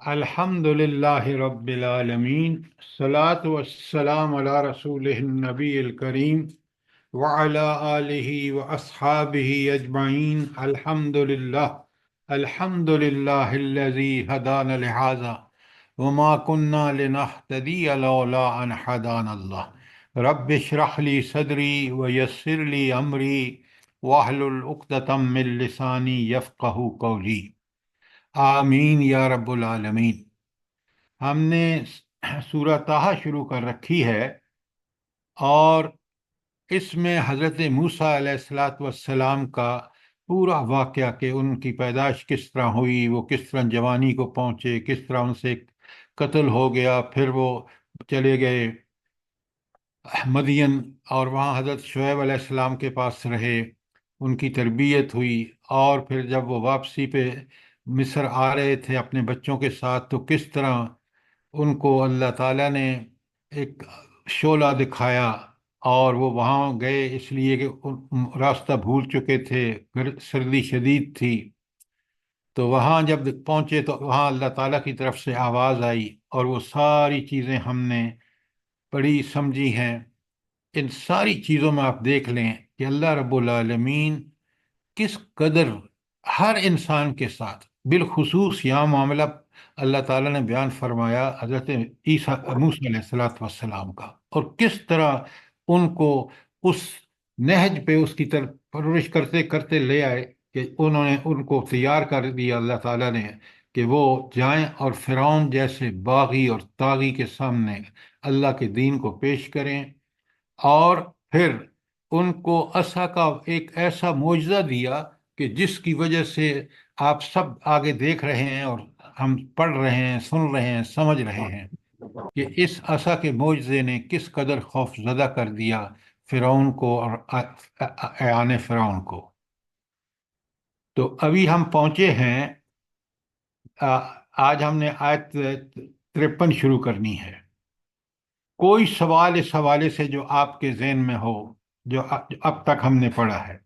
الحمد للہ رب العالمین، الصلاۃ والسلام علی رسول النبی الکریم وعلی آلہ واصحابہ اجمعین۔ الحمد للہ الذی ہدانا لہذا وما كنا لنہتدی لولا ان ہدانا اللہ۔ رب اشرح لی صدری ویسر لی امری واحلل عقدۃ من لسانی یفقہوا قولی۔ آمین یا رب العالمین۔ ہم نے سورہ طٰہٰ شروع کر رکھی ہے، اور اس میں حضرت موسیٰ علیہ السلام کا پورا واقعہ کہ ان کی پیدائش کس طرح ہوئی، وہ کس طرح جوانی کو پہنچے، کس طرح ان سے قتل ہو گیا، پھر وہ چلے گئے مدین اور وہاں حضرت شعیب علیہ السلام کے پاس رہے، ان کی تربیت ہوئی، اور پھر جب وہ واپسی پہ مصر آ رہے تھے اپنے بچوں کے ساتھ تو کس طرح ان کو اللہ تعالیٰ نے ایک شعلہ دکھایا، اور وہ وہاں گئے اس لیے کہ راستہ بھول چکے تھے، پھر سردی شدید تھی، تو وہاں جب پہنچے تو وہاں اللہ تعالیٰ کی طرف سے آواز آئی، اور وہ ساری چیزیں ہم نے پڑھی سمجھی ہیں۔ ان ساری چیزوں میں آپ دیکھ لیں کہ اللہ رب العالمین کس قدر ہر انسان کے ساتھ، بالخصوص یہاں معاملہ اللہ تعالیٰ نے بیان فرمایا حضرت موسیٰ علیہ السلام کا، اور کس طرح ان کو اس نہج پہ اس کی طرف پرورش کرتے کرتے لے آئے کہ انہوں نے ان کو تیار کر دیا اللہ تعالیٰ نے کہ وہ جائیں اور فرعون جیسے باغی اور طاغی کے سامنے اللہ کے دین کو پیش کریں، اور پھر ان کو عصا کا ایک ایسا معجزہ دیا کہ جس کی وجہ سے آپ سب آگے دیکھ رہے ہیں، اور ہم پڑھ رہے ہیں، سن رہے ہیں، سمجھ رہے ہیں کہ اس عصا کے معجزے نے کس قدر خوف زدہ کر دیا فرعون کو اور اعان فرعون کو۔ تو ابھی ہم پہنچے ہیں، آج ہم نے آیت 53 شروع کرنی ہے۔ کوئی سوال اس حوالے سے جو آپ کے ذہن میں ہو، جو اب تک ہم نے پڑھا ہے؟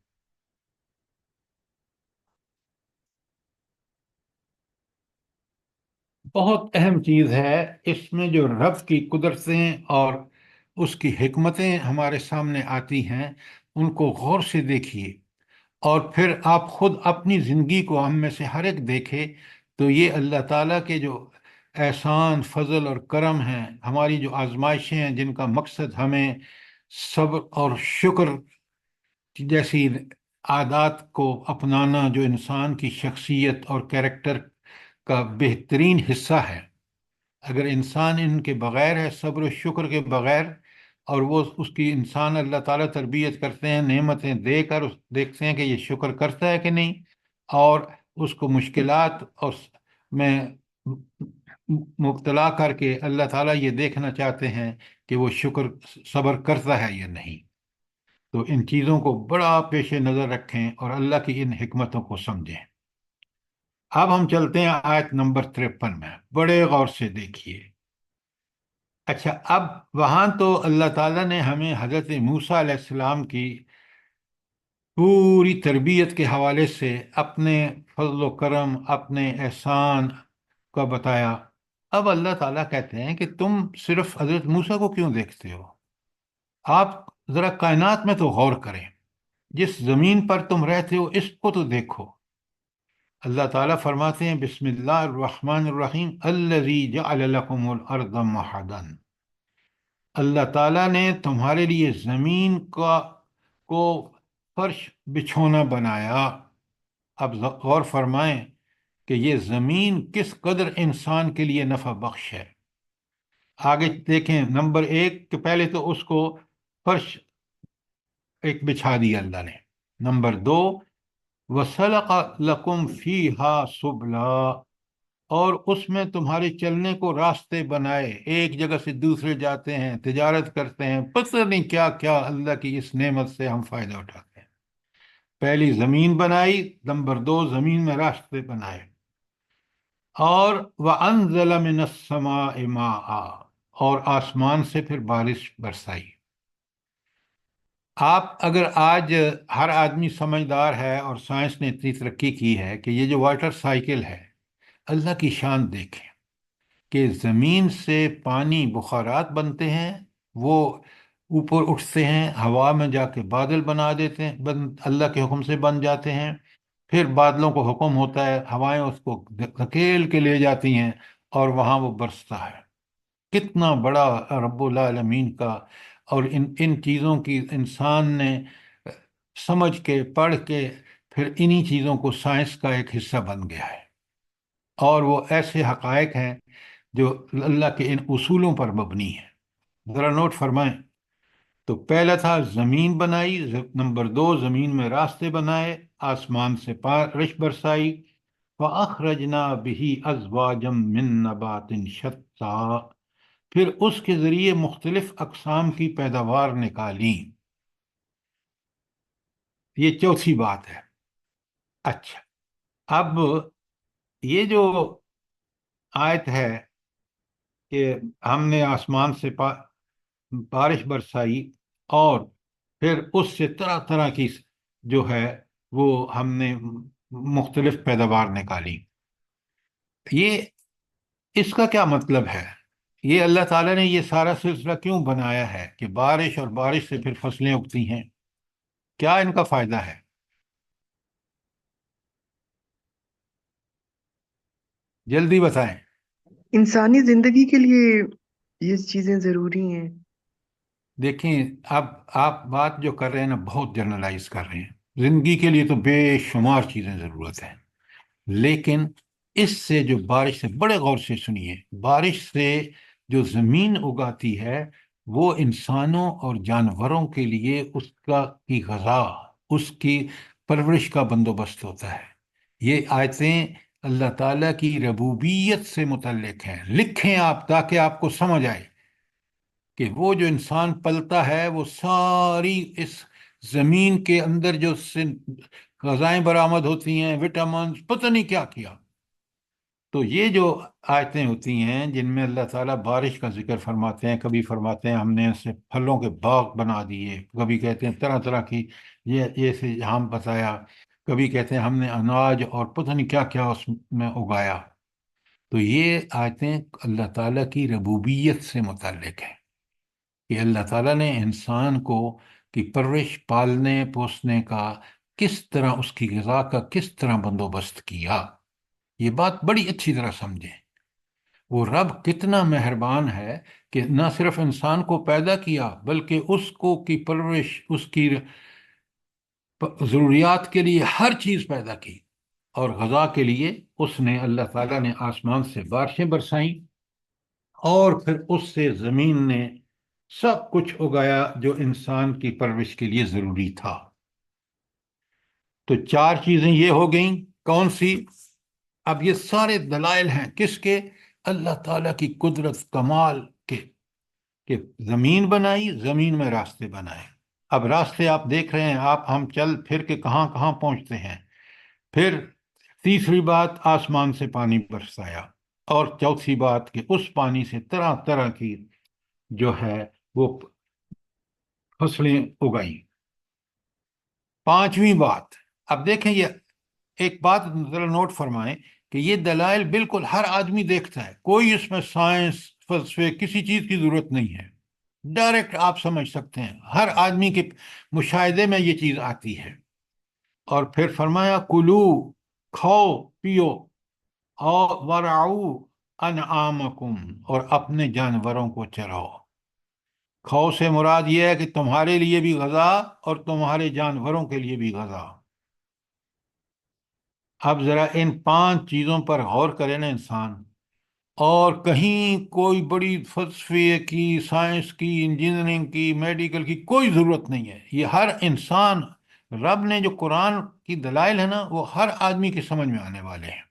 بہت اہم چیز ہے، اس میں جو رب کی قدرتیں اور اس کی حکمتیں ہمارے سامنے آتی ہیں ان کو غور سے دیکھیے، اور پھر آپ خود اپنی زندگی کو ہم میں سے ہر ایک دیکھے تو یہ اللہ تعالیٰ کے جو احسان، فضل اور کرم ہیں، ہماری جو آزمائشیں ہیں جن کا مقصد ہمیں صبر اور شکر جیسی عادات کو اپنانا جو انسان کی شخصیت اور کیریکٹر کا بہترین حصہ ہے، اگر انسان ان کے بغیر ہے، صبر و شکر کے بغیر، اور وہ اس کی انسان اللہ تعالیٰ تربیت کرتے ہیں نعمتیں دے کر، دیکھتے ہیں کہ یہ شکر کرتا ہے کہ نہیں، اور اس کو مشکلات اور میں مبتلا کر کے اللہ تعالیٰ یہ دیکھنا چاہتے ہیں کہ وہ شکر صبر کرتا ہے یا نہیں۔ تو ان چیزوں کو بڑا پیش نظر رکھیں اور اللہ کی ان حکمتوں کو سمجھیں۔ اب ہم چلتے ہیں آیت نمبر 53 میں، بڑے غور سے دیکھیے۔ اچھا، اب وہاں تو اللہ تعالیٰ نے ہمیں حضرت موسیٰ علیہ السلام کی پوری تربیت کے حوالے سے اپنے فضل و کرم، اپنے احسان کا بتایا۔ اب اللہ تعالیٰ کہتے ہیں کہ تم صرف حضرت موسیٰ کو کیوں دیکھتے ہو؟ آپ ذرا کائنات میں تو غور کریں، جس زمین پر تم رہتے ہو اس کو تو دیکھو۔ اللہ تعالیٰ فرماتے ہیں بسم اللہ الرحمن الرحیم الذی جعل لکم الارض مہدا۔ اللہ تعالیٰ نے تمہارے لیے زمین کو فرش بچھونا بنایا۔ اب غور فرمائیں کہ یہ زمین کس قدر انسان کے لیے نفع بخش ہے۔ آگے دیکھیں، نمبر 1 کہ پہلے تو اس کو فرش ایک بچھا دیا اللہ نے، نمبر 2 وَسَلَقَ لَكُمْ فِيهَا سُبُلًا، اور اس میں تمہارے چلنے کو راستے بنائے، ایک جگہ سے دوسرے جاتے ہیں، تجارت کرتے ہیں، پتہ نہیں کیا کیا اللہ کی اس نعمت سے ہم فائدہ اٹھاتے ہیں۔ پہلی زمین بنائی، نمبر 2 زمین میں راستے بنائے، اور وَأَنزَلَ مِنَ السَّمَاءِ مَاءً، اور آسمان سے پھر بارش برسائی۔ آپ اگر آج ہر آدمی سمجھدار ہے اور سائنس نے اتنی ترقی کی ہے کہ یہ جو واٹر سائیکل ہے، اللہ کی شان دیکھیں۔ کہ زمین سے پانی بخارات بنتے ہیں، وہ اوپر اٹھتے ہیں، ہوا میں جا کے بادل بنا دیتے ہیں، اللہ کے حکم سے بن جاتے ہیں، پھر بادلوں کو حکم ہوتا ہے، ہوائیں اس کو دھکیل کے لے جاتی ہیں اور وہاں وہ برستا ہے۔ کتنا بڑا رب العالمین کا! اور ان چیزوں کی انسان نے سمجھ کے پڑھ کے پھر انہی چیزوں کو سائنس کا ایک حصہ بن گیا ہے، اور وہ ایسے حقائق ہیں جو اللہ کے ان اصولوں پر مبنی ہے۔ ذرا نوٹ فرمائیں، تو پہلا تھا زمین بنائی، نمبر دو زمین میں راستے بنائے، آسمان سے بارش برسائی، فَأَخْرَجْنَا بِهِ أَزْوَاجًا مِّن نَبَاتٍ شَتَّىٰ، پھر اس کے ذریعے مختلف اقسام کی پیداوار نکالی۔ یہ چوتھی بات ہے۔ اچھا، اب یہ جو آیت ہے کہ ہم نے آسمان سے بارش برسائی اور پھر اس سے طرح طرح کی جو ہے وہ ہم نے مختلف پیداوار نکالی، یہ اس کا کیا مطلب ہے؟ یہ اللہ تعالیٰ نے یہ سارا سلسلہ کیوں بنایا ہے کہ بارش اور بارش سے پھر فصلیں اگتی ہیں؟ کیا ان کا فائدہ ہے؟ جلدی بتائیں۔ انسانی زندگی کے لیے یہ چیزیں ضروری ہیں۔ دیکھیں، اب آپ بات جو کر رہے ہیں نا بہت جنرلائز کر رہے ہیں، زندگی کے لیے تو بے شمار چیزیں ضرورت ہیں، لیکن اس سے جو بارش سے، بڑے غور سے سنیے، بارش سے جو زمین اگاتی ہے وہ انسانوں اور جانوروں کے لیے اس کی غذا، اس کی پرورش کا بندوبست ہوتا ہے۔ یہ آیتیں اللہ تعالیٰ کی ربوبیت سے متعلق ہیں، لکھیں آپ تاکہ آپ کو سمجھ آئے کہ وہ جو انسان پلتا ہے وہ ساری اس زمین کے اندر جو غذائیں برآمد ہوتی ہیں، وٹامنز، پتہ نہیں کیا کیا۔ تو یہ جو آیتیں ہوتی ہیں جن میں اللہ تعالیٰ بارش کا ذکر فرماتے ہیں، کبھی فرماتے ہیں ہم نے اسے پھلوں کے باغ بنا دیے، کبھی کہتے ہیں طرح طرح کی یہ سے ہم بتایا، کبھی کہتے ہیں ہم نے اناج اور پتہ نہیں کیا کیا اس میں اگایا، تو یہ آیتیں اللہ تعالیٰ کی ربوبیت سے متعلق ہیں کہ اللہ تعالیٰ نے انسان کو کی پرورش، پالنے پوسنے کا کس طرح، اس کی غذا کا کس طرح بندوبست کیا۔ یہ بات بڑی اچھی طرح سمجھیں، وہ رب کتنا مہربان ہے کہ نہ صرف انسان کو پیدا کیا بلکہ اس کو کی پرورش، اس کی ضروریات کے لیے ہر چیز پیدا کی، اور غذا کے لیے اس نے، اللہ تعالیٰ نے آسمان سے بارشیں برسائیں اور پھر اس سے زمین نے سب کچھ اگایا جو انسان کی پرورش کے لیے ضروری تھا۔ تو چار چیزیں یہ ہو گئیں، کون سی؟ اب یہ سارے دلائل ہیں کس کے؟ اللہ تعالیٰ کی قدرت کمال کے، کہ زمین بنائی، زمین میں راستے بنائے۔ اب راستے آپ دیکھ رہے ہیں، ہم چل پھر کے کہاں کہاں پہنچتے ہیں۔ پھر تیسری بات، آسمان سے پانی برسایا، اور چوتھی بات کہ اس پانی سے طرح طرح کی جو ہے وہ فصلیں اگائیں۔ پانچویں بات، اب دیکھیں، یہ ایک بات ذرا نوٹ فرمائیں کہ یہ دلائل بالکل ہر آدمی دیکھتا ہے، کوئی اس میں سائنس، فلسفے، کسی چیز کی ضرورت نہیں ہے، ڈائریکٹ آپ سمجھ سکتے ہیں، ہر آدمی کے مشاہدے میں یہ چیز آتی ہے۔ اور پھر فرمایا کلو، کھاؤ پیو، اور ورعو انعامکم، اور اپنے جانوروں کو چراؤ۔ کھاؤ سے مراد یہ ہے کہ تمہارے لیے بھی غذا اور تمہارے جانوروں کے لیے بھی غذا۔ اب ذرا ان پانچ چیزوں پر غور کرے نا انسان، اور کہیں کوئی بڑی فلسفے کی، سائنس کی، انجینئرنگ کی، میڈیکل کی کوئی ضرورت نہیں ہے، یہ ہر انسان، رب نے جو قرآن کی دلائل ہے نا وہ ہر آدمی کی سمجھ میں آنے والے ہیں۔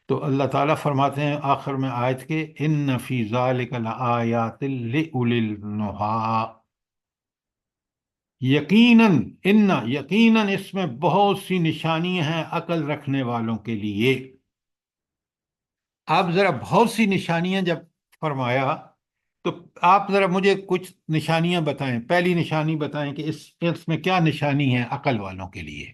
تو اللہ تعالیٰ فرماتے ہیں آخر میں آیت کے، ان فی ذالک لآیات لأولی النہیٰ، یقیناً، یقیناً اس میں بہت سی نشانیاں ہیں عقل رکھنے والوں کے لیے۔ آپ ذرا بہت سی نشانیاں جب فرمایا تو آپ ذرا مجھے کچھ نشانیاں بتائیں، پہلی نشانی بتائیں کہ اس میں کیا نشانی ہے عقل والوں کے لیے؟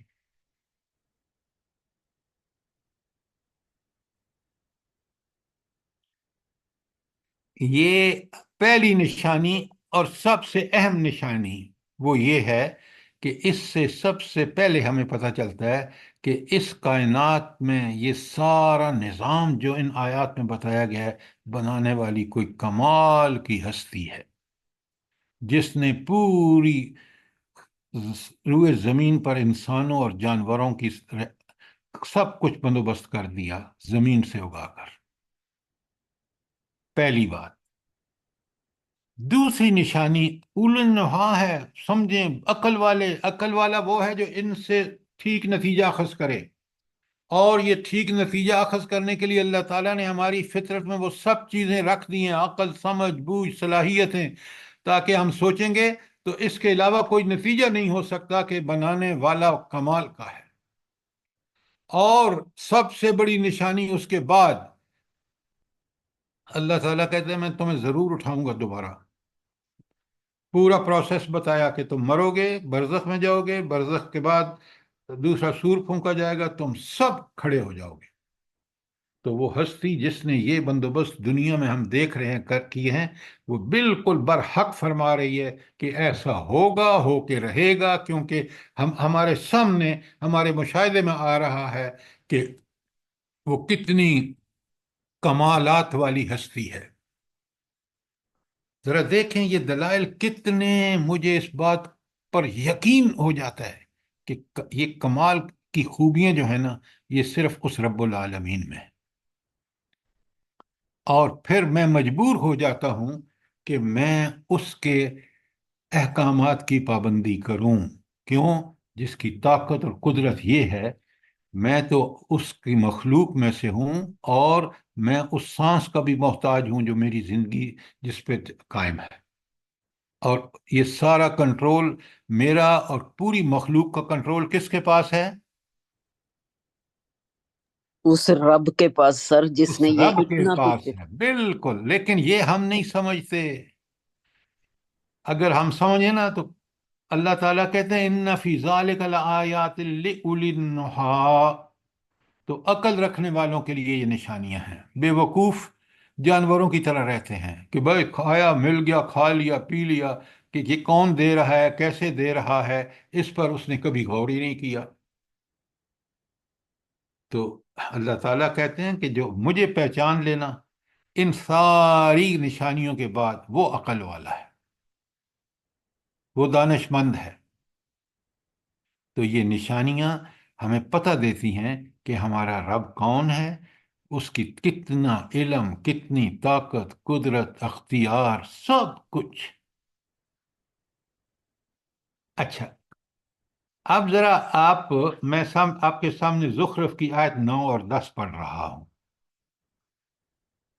یہ پہلی نشانی اور سب سے اہم نشانی وہ یہ ہے کہ اس سے سب سے پہلے ہمیں پتہ چلتا ہے کہ اس کائنات میں یہ سارا نظام جو ان آیات میں بتایا گیا ہے، بنانے والی کوئی کمال کی ہستی ہے، جس نے پوری روئے زمین پر انسانوں اور جانوروں کی سب کچھ بندوبست کر دیا زمین سے اگا کر۔ پہلی بات۔ دوسری نشانی اولنہا ہے، سمجھیں، عقل والے، عقل والا وہ ہے جو ان سے ٹھیک نتیجہ اخذ کرے، اور یہ ٹھیک نتیجہ اخذ کرنے کے لیے اللہ تعالیٰ نے ہماری فطرت میں وہ سب چیزیں رکھ دی ہیں، عقل، سمجھ، بوجھ، صلاحیتیں، تاکہ ہم سوچیں گے تو اس کے علاوہ کوئی نتیجہ نہیں ہو سکتا کہ بنانے والا کمال کا ہے۔ اور سب سے بڑی نشانی اس کے بعد اللہ تعالیٰ کہتے ہیں میں تمہیں ضرور اٹھاؤں گا دوبارہ۔ پورا پروسیس بتایا کہ تم مرو گے، برزخ میں جاؤ گے، برزخ کے بعد دوسرا سور پھونکا جائے گا، تم سب کھڑے ہو جاؤ گے۔ تو وہ ہستی جس نے یہ بندوبست دنیا میں ہم دیکھ رہے ہیں کیے ہیں، وہ بالکل برحق فرما رہی ہے کہ ایسا ہوگا، ہو کے رہے گا، کیونکہ ہمارے سامنے، ہمارے مشاہدے میں آ رہا ہے کہ وہ کتنی کمالات والی ہستی ہے۔ ذرا دیکھیں یہ دلائل کتنے، مجھے اس بات پر یقین ہو جاتا ہے کہ یہ کمال کی خوبیاں جو ہیں نا، یہ صرف اس رب العالمین میں ہے۔ اور پھر میں مجبور ہو جاتا ہوں کہ میں اس کے احکامات کی پابندی کروں۔ کیوں؟ جس کی طاقت اور قدرت یہ ہے، میں تو اس کی مخلوق میں سے ہوں، اور میں اس سانس کا بھی محتاج ہوں جو میری زندگی جس پہ قائم ہے، اور یہ سارا کنٹرول میرا اور پوری مخلوق کا کنٹرول کس کے پاس ہے؟ اس رب کے پاس سر، جس اس نے یہ رب کے اتنا کچھ۔ پاس ہے، بالکل۔ لیکن یہ ہم نہیں سمجھتے۔ اگر ہم سمجھیں نا تو اللہ تعالیٰ کہتے ہیں ان فی ذالک لآیات لأولی النہا، تو عقل رکھنے والوں کے لیے یہ نشانیاں ہیں۔ بے وقوف جانوروں کی طرح رہتے ہیں کہ بھائی کھایا، مل گیا، کھا لیا، پی لیا، کہ یہ کون دے رہا ہے، کیسے دے رہا ہے، اس پر اس نے کبھی غور ہی نہیں کیا۔ تو اللہ تعالیٰ کہتے ہیں کہ جو مجھے پہچان لینا ان ساری نشانیوں کے بعد، وہ عقل والا ہے، وہ دانش مند ہے۔ تو یہ نشانیاں ہمیں پتہ دیتی ہیں کہ ہمارا رب کون ہے، اس کی کتنا علم، کتنی طاقت، قدرت، اختیار، سب کچھ۔ اچھا، اب ذرا آپ کے سامنے زخرف کی آیت 9 اور 10 پڑھ رہا ہوں۔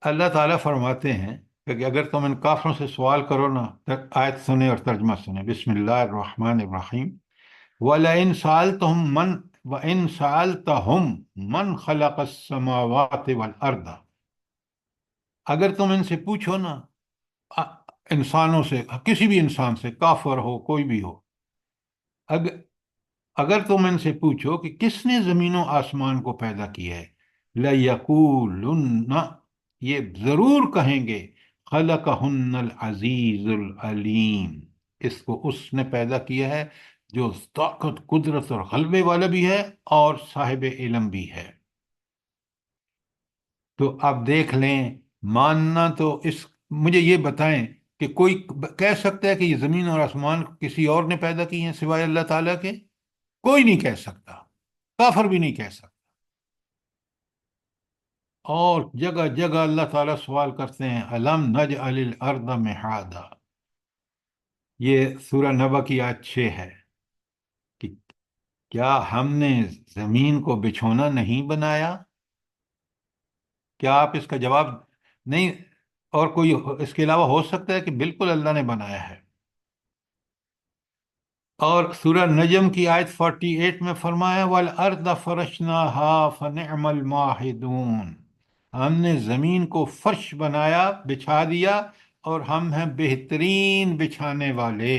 اللہ تعالیٰ فرماتے ہیں کہ اگر تم ان کافروں سے سوال کرو نا، آیت سنیں اور ترجمہ سنیں۔ بسم اللہ الرحمن الرحیم۔ وَلَئِن سَأَلْتَهُم وَإِن سَأَلْتَهُم مَّنْ خَلَقَ السَّمَاوَاتِ وَالْأَرْضَ، اگر تم ان سے پوچھو نا، انسانوں سے، کسی بھی انسان سے، کافر ہو کوئی بھی ہو، اگر اگر تم ان سے پوچھو کہ کس نے زمین و آسمان کو پیدا کیا ہے، لَيَقُولُنَّ، یہ ضرور کہیں گے، خَلَقَهُنَّ الْعَزِيزُ الْعَلِيمُ، اس کو اس نے پیدا کیا ہے جو طاقت، قدرت اور غلبے والا بھی ہے اور صاحب علم بھی ہے۔ تو آپ دیکھ لیں، ماننا تو مجھے یہ بتائیں کہ کوئی کہہ سکتا ہے کہ یہ زمین اور آسمان کسی اور نے پیدا کی ہیں سوائے اللہ تعالیٰ کے؟ کوئی نہیں کہہ سکتا، کافر بھی نہیں کہہ سکتا۔ اور جگہ جگہ اللہ تعالیٰ سوال کرتے ہیں الم نجعل الارض مہادا، یہ سورہ نبا کی آیت 6 ہے، کہ کیا ہم نے زمین کو بچھونا نہیں بنایا؟ کیا آپ اس کا جواب نہیں؟ اور کوئی اس کے علاوہ ہو سکتا ہے کہ بالکل اللہ نے بنایا ہے۔ اور سورہ نجم کی آیت 48 میں فرمایا وَالْأَرْضَ فَرَشْنَاهَا فَنِعْمَ الْمَاهِدُونَ، ہم نے زمین کو فرش بنایا، بچھا دیا، اور ہم ہیں بہترین بچھانے والے۔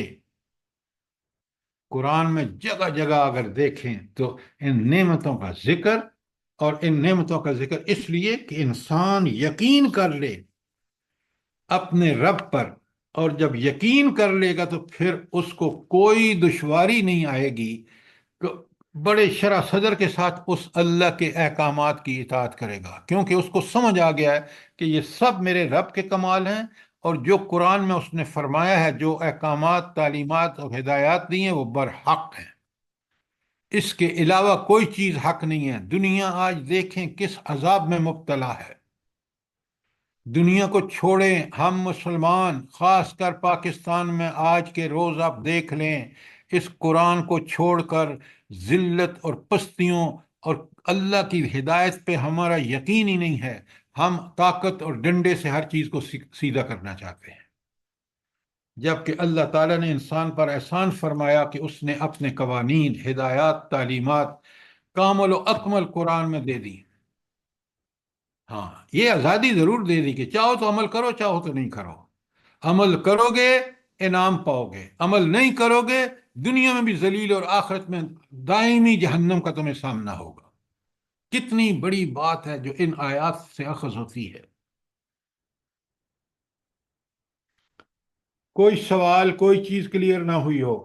قرآن میں جگہ جگہ اگر دیکھیں تو ان نعمتوں کا ذکر، اور ان نعمتوں کا ذکر اس لیے کہ انسان یقین کر لے اپنے رب پر، اور جب یقین کر لے گا تو پھر اس کو کوئی دشواری نہیں آئے گی، تو بڑے شرح صدر کے ساتھ اس اللہ کے احکامات کی اطاعت کرے گا، کیونکہ اس کو سمجھ آ گیا ہے کہ یہ سب میرے رب کے کمال ہیں، اور جو قرآن میں اس نے فرمایا ہے، جو احکامات، تعلیمات اور ہدایات دی ہیں، وہ برحق ہیں۔ اس کے علاوہ کوئی چیز حق نہیں ہے۔ دنیا آج دیکھیں کس عذاب میں مبتلا ہے۔ دنیا کو چھوڑیں، ہم مسلمان خاص کر پاکستان میں آج کے روز آپ دیکھ لیں، اس قرآن کو چھوڑ کر ذلت اور پستیوں اور اللہ کی ہدایت پہ ہمارا یقین ہی نہیں ہے۔ ہم طاقت اور ڈنڈے سے ہر چیز کو سیدھا کرنا چاہتے ہیں، جبکہ اللہ تعالیٰ نے انسان پر احسان فرمایا کہ اس نے اپنے قوانین، ہدایات، تعلیمات کامل و اکمل قرآن میں دے دی۔ ہاں، یہ آزادی ضرور دے دی کہ چاہو تو عمل کرو، چاہو تو نہیں کرو۔ عمل کرو گے انعام پاؤ گے، عمل نہیں کرو گے دنیا میں بھی ذلیل اور آخرت میں دائمی جہنم کا تمہیں سامنا ہوگا۔ کتنی بڑی بات ہے جو ان آیات سے اخذ ہوتی ہے۔ کوئی سوال، کوئی چیز کلیئر نہ ہوئی ہو؟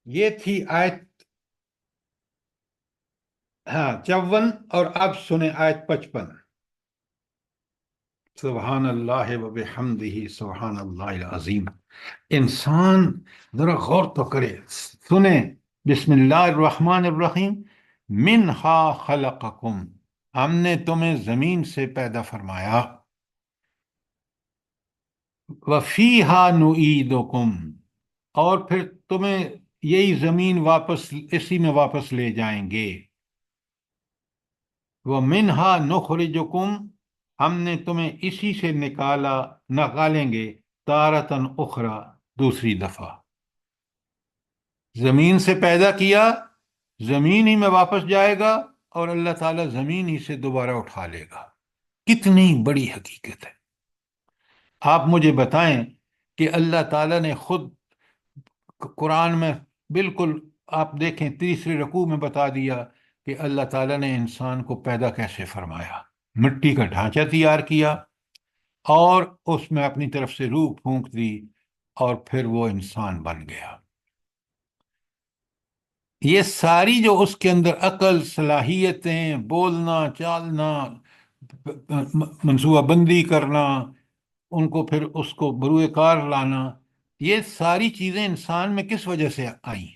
یہ تھی آیت 54، اور اب سنیں آیت 55۔ سبحان اللہ و بحمدہ، سبحان اللہ العظیم۔ انسان ذرا غور تو کرے، سنیں، بسم اللہ الرحمن الرحیم۔ منہا خلقکم، ہم نے تمہیں زمین سے پیدا فرمایا، وفیہا نعیدکم، اور پھر تمہیں یہی زمین واپس، اسی میں واپس لے جائیں گے، ومنہا نخرجکم، ہم نے تمہیں اسی سے نکالیں گے، تارتن اخرى، دوسری دفعہ۔ زمین سے پیدا کیا، زمین ہی میں واپس جائے گا، اور اللہ تعالیٰ زمین ہی سے دوبارہ اٹھا لے گا۔ کتنی بڑی حقیقت ہے۔ آپ مجھے بتائیں کہ اللہ تعالیٰ نے خود قرآن میں بالکل، آپ دیکھیں تیسری رکوع میں بتا دیا کہ اللہ تعالیٰ نے انسان کو پیدا کیسے فرمایا۔ مٹی کا ڈھانچہ تیار کیا، اور اس میں اپنی طرف سے روح پھونک دی، اور پھر وہ انسان بن گیا۔ یہ ساری جو اس کے اندر عقل، صلاحیتیں، بولنا، چالنا، منصوبہ بندی کرنا، ان کو پھر اس کو بروئے کار لانا، یہ ساری چیزیں انسان میں کس وجہ سے آئیں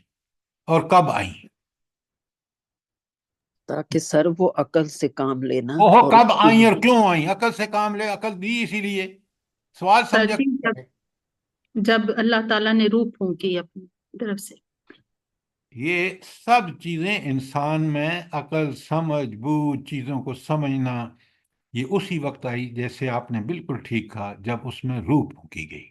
اور کب آئیں؟ تاکہ سر وہ عقل سے کام لینا اوہ، اور کب آئیں اور کیوں آئیں؟ عقل سے کام لے، عقل دی اسی لیے۔ سوال سر سمجھا؟ جی جب اللہ تعالیٰ نے روح پھونکی اپنی طرف سے، یہ سب چیزیں انسان میں عقل، سمجھ، بوجھ، چیزوں کو سمجھنا، یہ اسی وقت آئی، جیسے آپ نے بالکل ٹھیک کہا، جب اس میں روح پھونکی گئی۔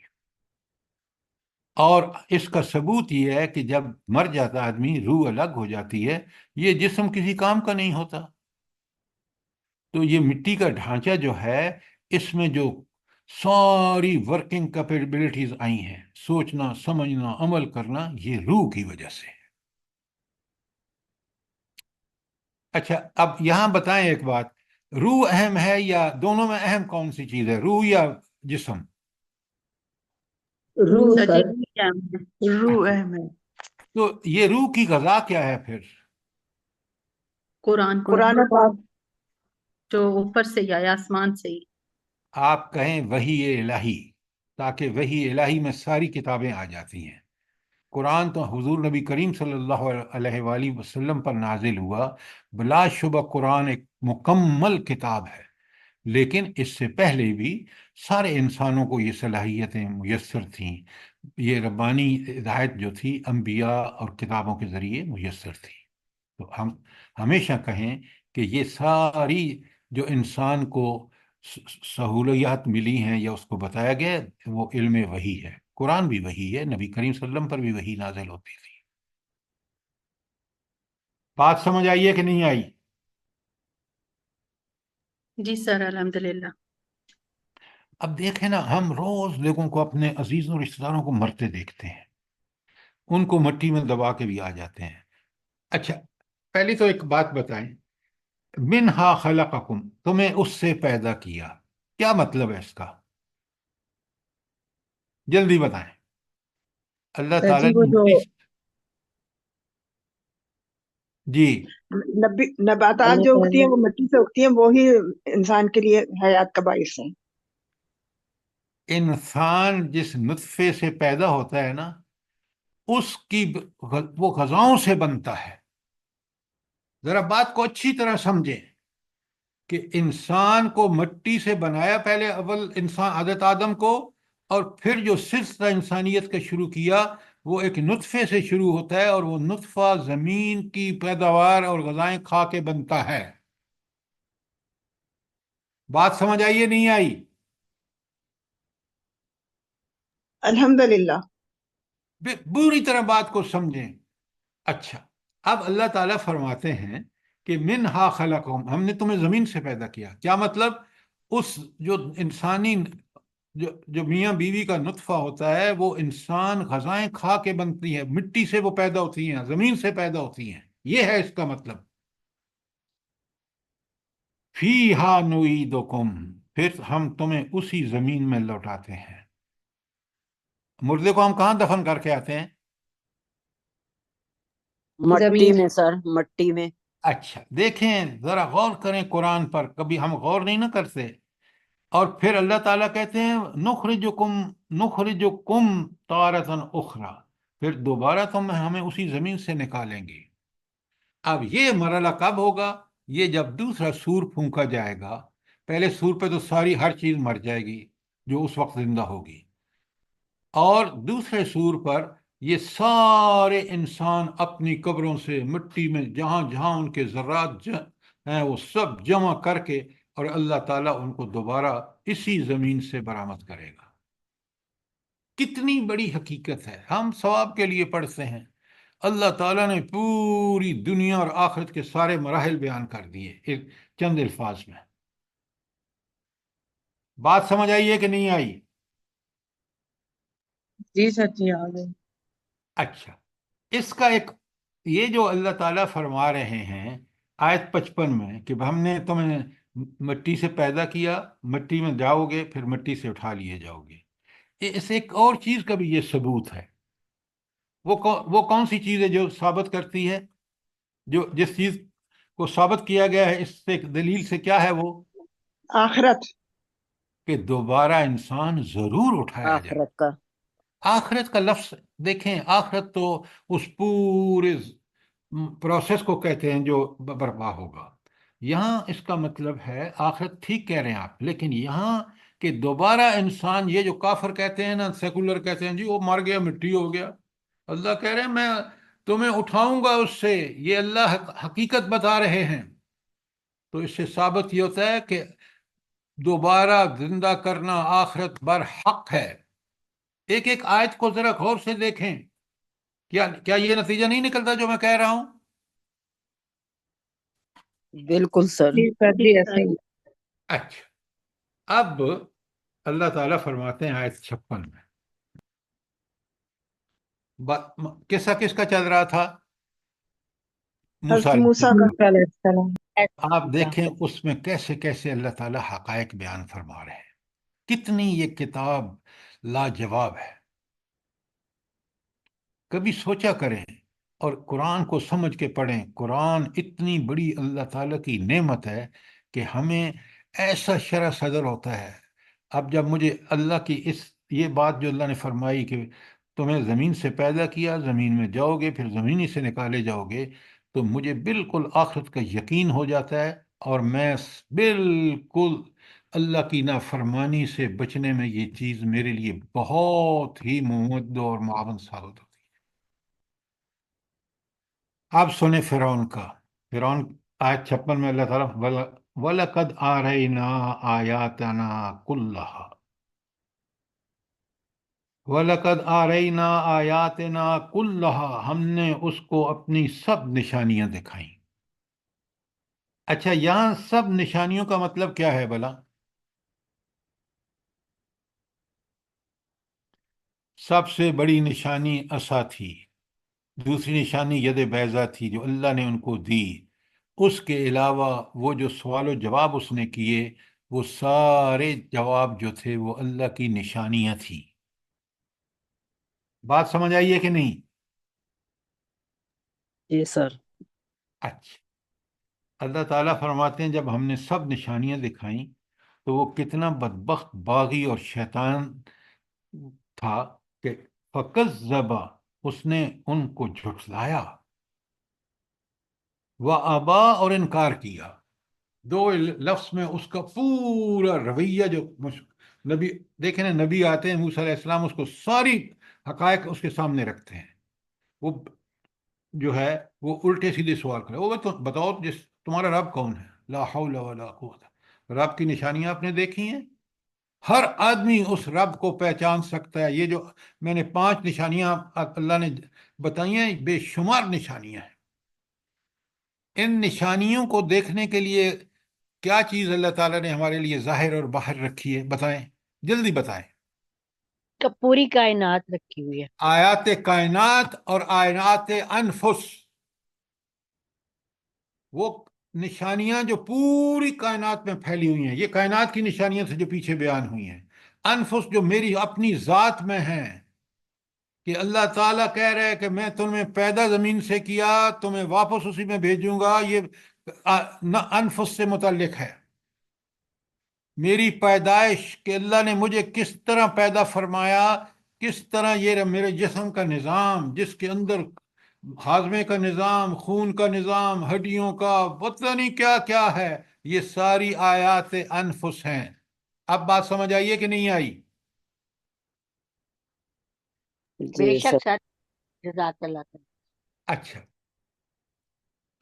اور اس کا ثبوت یہ ہے کہ جب مر جاتا آدمی، روح الگ ہو جاتی ہے، یہ جسم کسی کام کا نہیں ہوتا۔ تو یہ مٹی کا ڈھانچہ جو ہے، اس میں جو ساری ورکنگ کیپیبلٹیز آئی ہیں، سوچنا، سمجھنا، عمل کرنا، یہ روح کی وجہ سے ہے۔ اچھا، اب یہاں بتائیں ایک بات، روح اہم ہے یا دونوں میں اہم کون سی چیز ہے، روح یا جسم؟ روح سر سر جی کیا ہے؟ روح اہم ہے۔ تو یہ روح کی غذا کیا ہے پھر؟ قرآن قرآن پاک۔ جو اوپر سے ہی آیا، آسمان سے ہی۔ آپ کہیں وحی الہی، تاکہ وحی الہی میں ساری کتابیں آ جاتی ہیں۔ قرآن تو حضور نبی کریم صلی اللہ علیہ وآلہ وسلم پر نازل ہوا، بلا شبہ قرآن ایک مکمل کتاب ہے، لیکن اس سے پہلے بھی سارے انسانوں کو یہ صلاحیتیں میسر تھیں، یہ ربانی ہدایت جو تھی انبیاء اور کتابوں کے ذریعے میسر تھی۔ تو ہم ہمیشہ کہیں کہ یہ ساری جو انسان کو سہولیات ملی ہیں یا اس کو بتایا گیا، وہ علم وحی ہے۔ قرآن بھی وحی ہے، نبی کریم صلی اللہ علیہ وسلم پر بھی وحی نازل ہوتی تھی۔ بات سمجھ آئی ہے کہ نہیں آئی؟ جی سر، الحمدللہ۔ اب دیکھیں نا، ہم روز لوگوں کو، اپنے عزیزوں اور رشتہ داروں کو مرتے دیکھتے ہیں، ان کو مٹی میں دبا کے بھی آ جاتے ہیں۔ اچھا، پہلی تو ایک بات بتائیں، منہا خلقکم، تمہیں اس سے پیدا کیا، کیا مطلب ہے اس کا؟ جلدی بتائیں۔ اللہ سر تعالیٰ جی نے وہ جو مٹی سے، جی، نباتات اللہ جو اگتی ہیں تعالیٰ وہ مٹی سے اگتی ہیں، وہی انسان کے لیے حیات کا باعث ہیں۔ انسان جس نطفے سے پیدا ہوتا ہے نا، اس کی وہ غذاؤں سے بنتا ہے۔ ذرا بات کو اچھی طرح سمجھیں کہ انسان کو مٹی سے بنایا پہلے، اول انسان حضرت آدم کو، اور پھر جو سلسلہ انسانیت کا شروع کیا وہ ایک نطفے سے شروع ہوتا ہے، اور وہ نطفہ زمین کی پیداوار اور غذائیں کھا کے بنتا ہے۔ بات سمجھ آئی یا نہیں آئی؟ الحمدللہ۔ بری طرح بات کو سمجھیں۔ اچھا، اب اللہ تعالیٰ فرماتے ہیں کہ منہا خلقہم، ہم نے تمہیں زمین سے پیدا کیا، کیا مطلب؟ اس جو انسانی جو میاں بیوی کا نطفہ ہوتا ہے، وہ انسان غذائیں کھا کے بنتی ہے، مٹی سے وہ پیدا ہوتی ہیں، زمین سے پیدا ہوتی ہیں، یہ ہے اس کا مطلب۔ فیہا نعیدکم، پھر ہم تمہیں اسی زمین میں لوٹاتے ہیں۔ مردے کو ہم کہاں دفن کر کے آتے ہیں؟ مٹی زمین۔ میں سر، مٹی میں۔ اچھا دیکھیں، ذرا غور کریں قرآن پر، کبھی ہم غور نہیں نہ کرتے۔ اور پھر اللہ تعالیٰ کہتے ہیں نخرجکم تارۃ اخری، پھر دوبارہ ہمیں اسی زمین سے نکالیں گے۔ اب یہ مرحلہ کب ہوگا؟ یہ جب دوسرا سور پھونکا جائے گا۔ پہلے سور پہ تو ساری ہر چیز مر جائے گی جو اس وقت زندہ ہوگی، اور دوسرے سور پر یہ سارے انسان اپنی قبروں سے مٹی میں جہاں جہاں ان کے ذرات ہیں وہ سب جمع کر کے، اور اللہ تعالیٰ ان کو دوبارہ اسی زمین سے برآمد کرے گا۔ کتنی بڑی حقیقت ہے، ہم ثواب کے لیے پڑھتے ہیں، اللہ تعالیٰ نے پوری دنیا اور آخرت کے سارے مراحل بیان کر دیے ایک چند الفاظ میں۔ بات سمجھ آئی ہے کہ نہیں آئی؟ جی سر جی آ گئے۔ اچھا، اس کا ایک، یہ جو اللہ تعالیٰ فرما رہے ہیں آیت 55 میں کہ ہم نے تمہیں مٹی سے پیدا کیا، مٹی میں جاؤ گے، پھر مٹی سے اٹھا لیے جاؤ گے، اس ایک اور چیز کا بھی یہ ثبوت ہے۔ وہ کون سی چیز ہے جو ثابت کرتی ہے، جو جس چیز کو ثابت کیا گیا ہے اس سے دلیل سے، کیا ہے وہ؟ آخرت۔ کہ دوبارہ انسان ضرور اٹھایا جائے۔ آخرت کا۔ آخرت کا لفظ دیکھیں، آخرت تو اس پورے پروسیس کو کہتے ہیں جو برپا ہوگا۔ یہاں اس کا مطلب ہے آخرت، ٹھیک کہہ رہے ہیں آپ، لیکن یہاں کہ دوبارہ انسان، یہ جو کافر کہتے ہیں نا، سیکولر کہتے ہیں جی وہ مر گیا، مٹی ہو گیا، اللہ کہہ رہے ہیں میں تمہیں اٹھاؤں گا اس سے، یہ اللہ حقیقت بتا رہے ہیں۔ تو اس سے ثابت یہ ہوتا ہے کہ دوبارہ زندہ کرنا آخرت بر حق ہے۔ ایک ایک آیت کو ذرا غور سے دیکھیں، کیا یہ نتیجہ نہیں نکلتا جو میں کہہ رہا ہوں؟ بالکل سر۔ جی سر جی ایسے ہی۔ اچھا، اب اللہ تعالیٰ فرماتے ہیں آیت 56 میں، قصہ کس کا چل رہا تھا؟ موسیٰ حضرت علیہ موسیٰ السلام۔ کا علیہ السلام۔ آپ دیکھیں اس میں کیسے کیسے اللہ تعالیٰ حقائق بیان فرما رہے ہیں، کتنی یہ کتاب لاجواب ہے۔ کبھی سوچا کریں اور قرآن کو سمجھ کے پڑھیں، قرآن اتنی بڑی اللہ تعالیٰ کی نعمت ہے کہ ہمیں ایسا شرح صدر ہوتا ہے۔ اب جب مجھے اللہ کی یہ بات جو اللہ نے فرمائی کہ تمہیں زمین سے پیدا کیا، زمین میں جاؤ گے، پھر زمینی سے نکالے جاؤ گے، تو مجھے بالکل آخرت کا یقین ہو جاتا ہے، اور میں بالکل اللہ کی نافرمانی سے بچنے میں یہ چیز میرے لیے بہت ہی ممد اور معاون ثابت ہوتی ہے۔ آپ سنیں فرعون کا، فرعون آیت 56 میں اللہ تعالیٰ وَلَقَدْ آرَيْنَا آیَاتَنَا كُلَّهَا، وَلَقَدْ آرَيْنَا آیَاتِنَا كُلَّهَا، ہم نے اس کو اپنی سب نشانیاں دکھائیں۔ اچھا، یہاں سب نشانیوں کا مطلب کیا ہے بھلا؟ سب سے بڑی نشانی عصا تھی، دوسری نشانی ید بیضا تھی جو اللہ نے ان کو دی. اس کے علاوہ وہ جو سوال و جواب اس نے کیے، وہ سارے جواب جو تھے وہ اللہ کی نشانیاں تھیں. بات سمجھ آئی ہے کہ نہیں؟ جی سر. اچھا. اللہ تعالیٰ فرماتے ہیں جب ہم نے سب نشانیاں دکھائیں تو وہ کتنا بدبخت باغی اور شیطان تھا کہ فَكَذَّبَ، اس نے ان کو جھٹلایا، وَأَبَى، اور انکار کیا. دو لفظ میں اس کا پورا رویہ جو نبی دیکھیں نا، نبی آتے ہیں موسیٰ علیہ السلام، اس کو ساری حقائق اس کے سامنے رکھتے ہیں. وہ جو ہے وہ الٹے سیدھے سوال کرے، وہ بتاؤ تمہارا رب کون ہے؟ لا حول ولا قوت. رب کی نشانیاں آپ نے دیکھی ہیں؟ ہر آدمی اس رب کو پہچان سکتا ہے. یہ جو میں نے 5 نشانیاں اللہ نے بتائی ہیں، بے شمار نشانیاں ہیں. ان نشانیوں کو دیکھنے کے لیے کیا چیز اللہ تعالیٰ نے ہمارے لیے ظاہر اور باہر رکھی ہے؟ بتائیں، جلدی بتائیں. پوری کائنات رکھی ہوئی ہے. آیات کائنات اور آیات انفس، وہ نشانیاں جو پوری کائنات میں پھیلی ہوئی ہیں. یہ کائنات کی نشانیاں سے جو پیچھے بیان ہوئی ہیں. انفس جو میری اپنی ذات میں ہیں، کہ اللہ تعالیٰ کہہ رہے کہ میں تمہیں پیدا زمین سے کیا، تمہیں واپس اسی میں بھیجوں گا. یہ انفس سے متعلق ہے. میری پیدائش کہ اللہ نے مجھے کس طرح پیدا فرمایا، کس طرح یہ میرے جسم کا نظام، جس کے اندر ہاضمے کا نظام، خون کا نظام، ہڈیوں کا پتہ نہیں کیا کیا ہے، یہ ساری آیات انفس ہیں. اب بات سمجھ آئیے کہ نہیں آئی؟ بے جی سر. شک سر. جزاک اللہ تعالی. اچھا.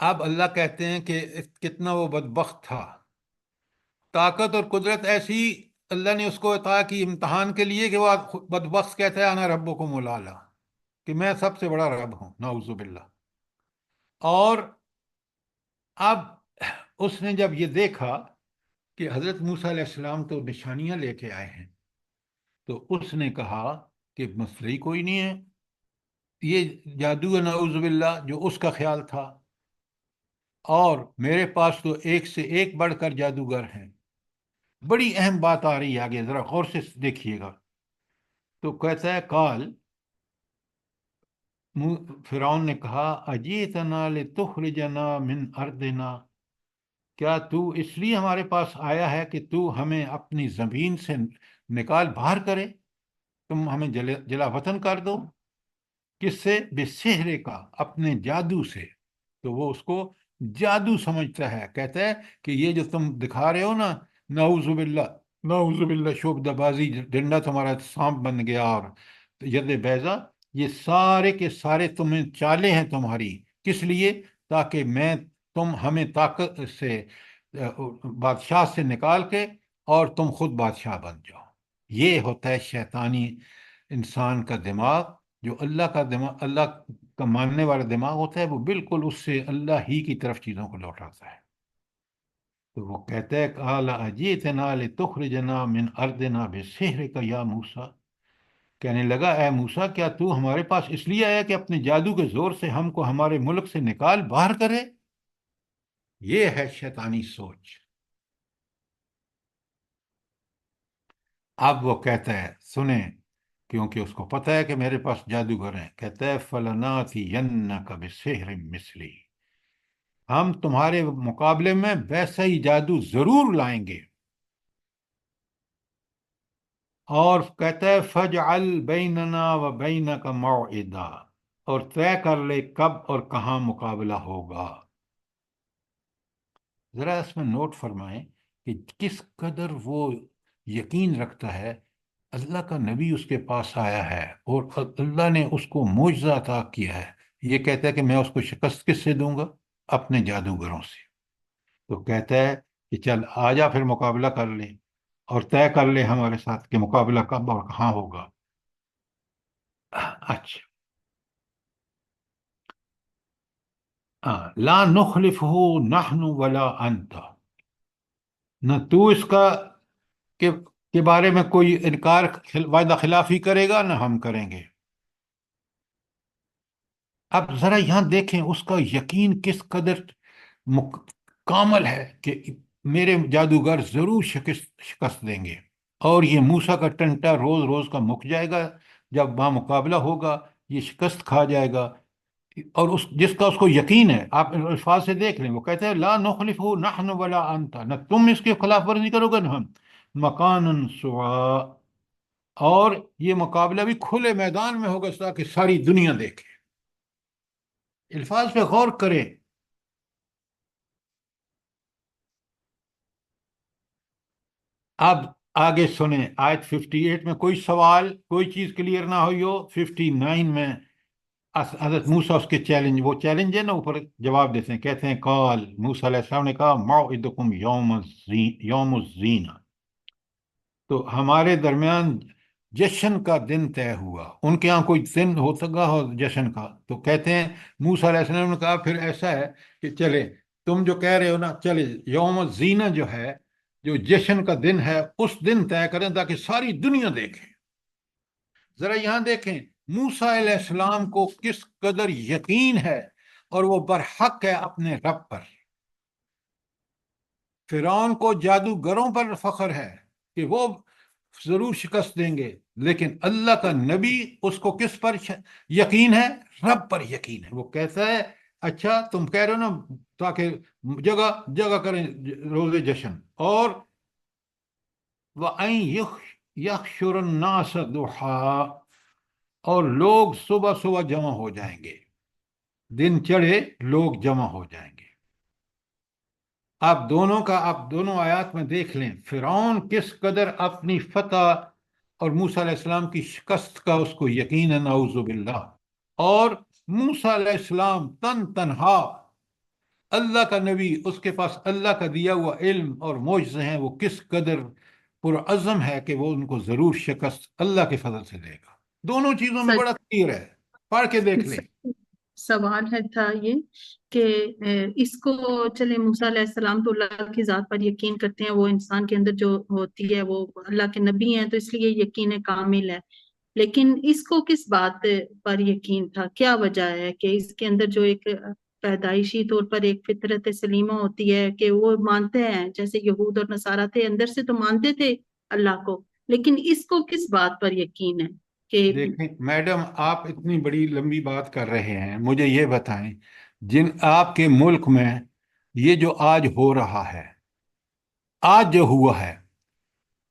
اب اللہ کہتے ہیں کہ کتنا وہ بدبخت تھا. طاقت اور قدرت ایسی اللہ نے اس کو عطا کی امتحان کے لیے کہ وہ بدبخت کہتا ہے انا ربکم الاعلی، کہ میں سب سے بڑا رب ہوں. نعوذ باللہ. اور اب اس نے جب یہ دیکھا کہ حضرت موسیٰ علیہ السلام تو نشانیاں لے کے آئے ہیں، تو اس نے کہا کہ مسئلہ ہی کوئی نہیں ہے، یہ جادو ہے نعوذ باللہ جو اس کا خیال تھا، اور میرے پاس تو ایک سے ایک بڑھ کر جادوگر ہیں. بڑی اہم بات آ رہی ہے آگے، ذرا غور سے دیکھیے گا. تو کہتا ہے قال، فرعون نے کہا اجیتنا لتخرجنا من ارضنا، کیا تو اس لیے ہمارے پاس آیا ہے کہ تو ہمیں اپنی زمین سے نکال باہر کرے، تم ہمیں جلا وطن کر دو. کس سے؟ بسحر کا، اپنے جادو سے. تو وہ اس کو جادو سمجھتا ہے. کہتا ہے کہ یہ جو تم دکھا رہے ہو نا، نعوذ باللہ، نعوذ باللہ، شعبدہ بازی، ڈنڈا تمہارا سانپ بن گیا اور ید بیضا، یہ سارے کے سارے تمہیں چالیں ہیں تمہاری. کس لیے؟ تاکہ تم ہمیں طاقت سے بادشاہ سے نکال کے اور تم خود بادشاہ بن جاؤ. یہ ہوتا ہے شیطانی انسان کا دماغ. جو اللہ کا دماغ، اللہ کا ماننے والا دماغ ہوتا ہے، وہ بالکل اس سے اللہ ہی کی طرف چیزوں کو لوٹاتا ہے. تو وہ کہتا ہے قال اجیتنا لتخرجنا من ارضنا بسحرک یا موسیٰ، کہنے لگا اے موسیٰ، کیا تو ہمارے پاس اس لیے آیا کہ اپنے جادو کے زور سے ہم کو ہمارے ملک سے نکال باہر کرے؟ یہ ہے شیطانی سوچ. اب وہ کہتا ہے سنیں، کیونکہ اس کو پتہ ہے کہ میرے پاس جادوگر ہیں، کہتا ہے فَلَنَأْتِيَنَّكَ بِسِحْرٍ مِثْلِهِ، ہم تمہارے مقابلے میں ویسا ہی جادو ضرور لائیں گے. اور کہتا ہے فَاجْعَلْ بَيْنَنَا وَبَيْنَكَ مَوْعِدًا، اور طے کر لے کب اور کہاں مقابلہ ہوگا. ذرا اس میں نوٹ فرمائیں کہ کس قدر وہ یقین رکھتا ہے. اللہ کا نبی اس کے پاس آیا ہے اور اللہ نے اس کو معجزہ عطا کیا ہے. یہ کہتا ہے کہ میں اس کو شکست کس سے دوں گا؟ اپنے جادوگروں سے. تو کہتا ہے کہ چل آ جا پھر مقابلہ کر لیں اور طے کر لے ہمارے ساتھ کہ مقابلہ کب اور کہاں ہوگا. اچھا. لا نخلفہ نحن ولا انت، نہ تو اس کا کے بارے میں کوئی انکار، وعدہ خلافی کرے گا، نہ ہم کریں گے. اب ذرا یہاں دیکھیں اس کا یقین کس قدر کامل ہے کہ میرے جادوگر ضرور شکست دیں گے، اور یہ موسیٰ کا ٹنٹا روز روز کا مک جائے گا، جب مقابلہ ہوگا یہ شکست کھا جائے گا۔ اور جس کا اس کو یقین ہے، آپ الفاظ سے دیکھ لیں، وہ کہتے ہیں لا نخلف نحن ولا انت، نہ تم اس کی خلاف ورزی کرو گے نہ ہم، مکان سوا، اور یہ مقابلہ بھی کھلے میدان میں ہوگا تاکہ ساری دنیا دیکھے۔ الفاظ پہ غور کریں۔ اب آگے سنیں آیت 58 میں کوئی سوال، کوئی چیز کلیئر نہ ہوئی ہو، 59 میں حضرت موسیٰ اس کے چیلنج، وہ چیلنج ہے نا، اوپر جواب دیتے ہیں، کہتے ہیں قال، موسیٰ علیہ السلام نے کہا موعدکم یوم الزینہ، تو ہمارے درمیان جشن کا دن طے ہوا۔ ان کے ہاں کوئی دن ہوتا گا ہو جشن کا، تو کہتے ہیں موسیٰ علیہ السلام نے کہا پھر ایسا ہے کہ چلے تم جو کہہ رہے ہو نا، چلے یوم الزینہ جو ہے، جو جشن کا دن ہے، اس دن طے کریں تاکہ ساری دنیا دیکھے۔ ذرا یہاں دیکھیں موسیٰ علیہ السلام کو کس قدر یقین ہے، اور وہ برحق ہے اپنے رب پر۔ فرعون کو جادوگروں پر فخر ہے کہ وہ ضرور شکست دیں گے، لیکن اللہ کا نبی، اس کو کس پر یقین ہے؟ رب پر یقین ہے۔ وہ کہتا ہے اچھا تم کہہ رہے ہو نا تاکہ جگہ جگہ کریں روز جشن، اور وَأَن يَحْشُرَ النَّاسَ ضُحًى، اور لوگ صبح صبح جمع ہو جائیں گے، دن چڑھے لوگ جمع ہو جائیں گے۔ آپ دونوں آیات میں دیکھ لیں فرعون کس قدر اپنی فتح اور موسیٰ علیہ السلام کی شکست کا اس کو یقین ہے، نعوذ باللہ، اور موسیٰ علیہ السلام تنہا، اللہ کا نبی، اس کے پاس اللہ کا دیا ہوا علم اور معجزے ہیں، وہ کس قدر پرعزم ہے کہ وہ ان کو ضرور شکست اللہ کے فضل سے دے گا۔ دونوں چیزوں میں سر بڑا کلیئر ہے، پڑھ کے دیکھ لیں۔ سوال تھا یہ کہ اس کو چلے موسیٰ علیہ السلام تو اللہ کی ذات پر یقین کرتے ہیں، وہ انسان کے اندر جو ہوتی ہے وہ اللہ کے نبی ہیں تو اس لیے یقین کامل ہے، لیکن اس کو کس بات پر یقین تھا؟ کیا وجہ ہے کہ اس کے اندر جو ایک پیدائشی طور پر ایک فطرت سلیمہ ہوتی ہے کہ وہ مانتے ہیں، جیسے یہود اور نصارہ تھے اندر سے تو مانتے تھے اللہ کو، لیکن اس کو کس بات پر یقین ہے کہ دیکھیں میڈم، آپ اتنی بڑی لمبی بات کر رہے ہیں، مجھے یہ بتائیں جن آپ کے ملک میں یہ جو آج ہو رہا ہے، آج جو ہوا ہے،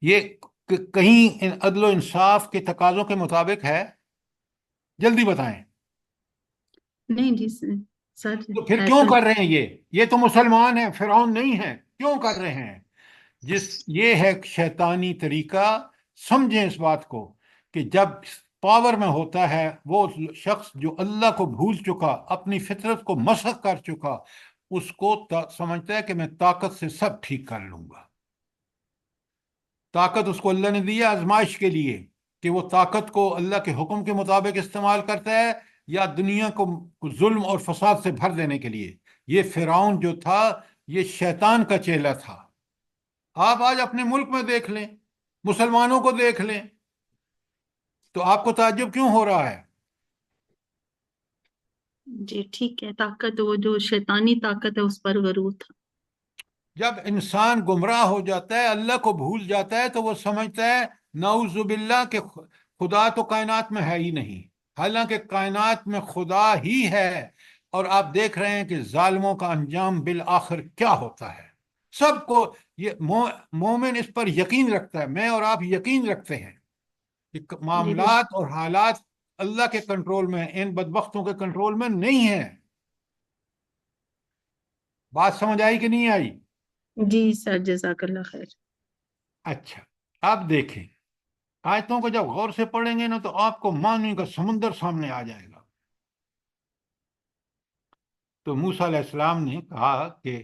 یہ کہیں عدل و انصاف کے تقاضوں کے مطابق ہے؟ جلدی بتائیں۔ نہیں جی سر تو پھر کیوں ایسا کر رہے ہیں یہ تو مسلمان ہیں، فرعون نہیں ہے، کیوں کر رہے ہیں؟ یہ ہے شیطانی طریقہ۔ سمجھیں اس بات کو کہ جب پاور میں ہوتا ہے وہ شخص جو اللہ کو بھول چکا، اپنی فطرت کو مسخ کر چکا، اس کو سمجھتا ہے کہ میں طاقت سے سب ٹھیک کر لوں گا۔ طاقت اس کو اللہ نے دی ہے آزمائش کے لیے، کہ وہ طاقت کو اللہ کے حکم کے مطابق استعمال کرتا ہے یا دنیا کو ظلم اور فساد سے بھر دینے کے لیے۔ یہ فرعون جو تھا یہ شیطان کا چیلا تھا۔ آپ آج اپنے ملک میں دیکھ لیں، مسلمانوں کو دیکھ لیں، تو آپ کو تعجب کیوں ہو رہا ہے؟ جی ٹھیک ہے، طاقت وہ جو شیطانی طاقت ہے اس پر غرور تھا۔ جب انسان گمراہ ہو جاتا ہے، اللہ کو بھول جاتا ہے، تو وہ سمجھتا ہے نعوذ باللہ کہ خدا تو کائنات میں ہے ہی نہیں، حالانکہ کائنات میں خدا ہی ہے۔ اور آپ دیکھ رہے ہیں کہ ظالموں کا انجام بالآخر کیا ہوتا ہے۔ سب کو یہ مومن اس پر یقین رکھتا ہے، میں اور آپ یقین رکھتے ہیں کہ جی معاملات اور حالات اللہ کے کنٹرول میں، ان بدبختوں کے کنٹرول میں نہیں ہے۔ بات سمجھ آئی کہ نہیں آئی؟ جی سر جزاک اللہ خیر۔ اچھا، اب دیکھیں آیتوں کو جب غور سے پڑھیں گے نا تو آپ کو معنی کا سمندر سامنے آ جائے گا۔ تو موسیٰ علیہ السلام نے کہا کہ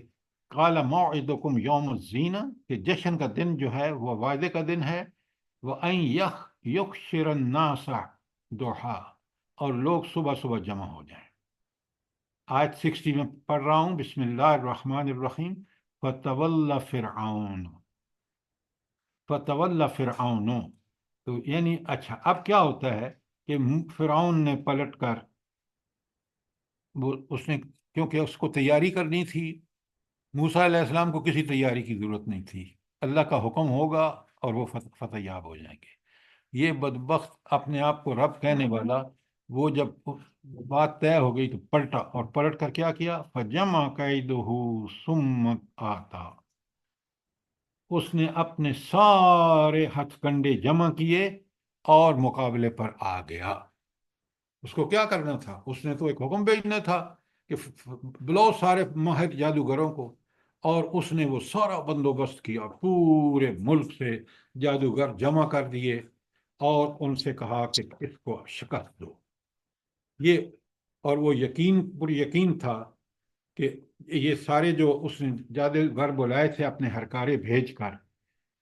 قال موعدکم یوم الزینہ، کہ جشن کا دن جو ہے وہ وعدے کا دن ہے، وَأَن يُحْشِرَ النَّاسَ ضُحًى، اور لوگ صبح صبح جمع ہو جائیں۔ آیت 60 میں پڑھ رہا ہوں، بسم اللہ الرحمن الرحیم، فَتَوَلَّ فِرْعَوْنُ، فَتَوَلَّ فِرْعَوْنُ، تو یعنی اچھا اب کیا ہوتا ہے کہ فرعون نے پلٹ کر وہ اس نے کیونکہ اس کو تیاری کرنی تھی، موسیٰ علیہ السلام کو کسی تیاری کی ضرورت نہیں تھی، اللہ کا حکم ہوگا اور وہ فتح یاب ہو جائیں گے۔ یہ بدبخت اپنے آپ کو رب کہنے والا، وہ جب بات طے ہو گئی تو پلٹا، اور پلٹ کر کیا کیا؟ فجمع کیدہ ثم آتا، اس نے اپنے سارے ہتھ کنڈے جمع کیے اور مقابلے پر آ گیا۔ اس کو کیا کرنا تھا؟ اس نے تو ایک حکم بھیجنا تھا کہ بلاؤ سارے ماہر جادوگروں کو، اور اس نے وہ سارا بندوبست کیا، پورے ملک سے جادوگر جمع کر دیے اور ان سے کہا کہ اس کو شکست دو۔ یہ اور وہ پوری یقین تھا کہ یہ سارے جو اس نے جادوگر بلائے تھے اپنے ہرکارے بھیج کر،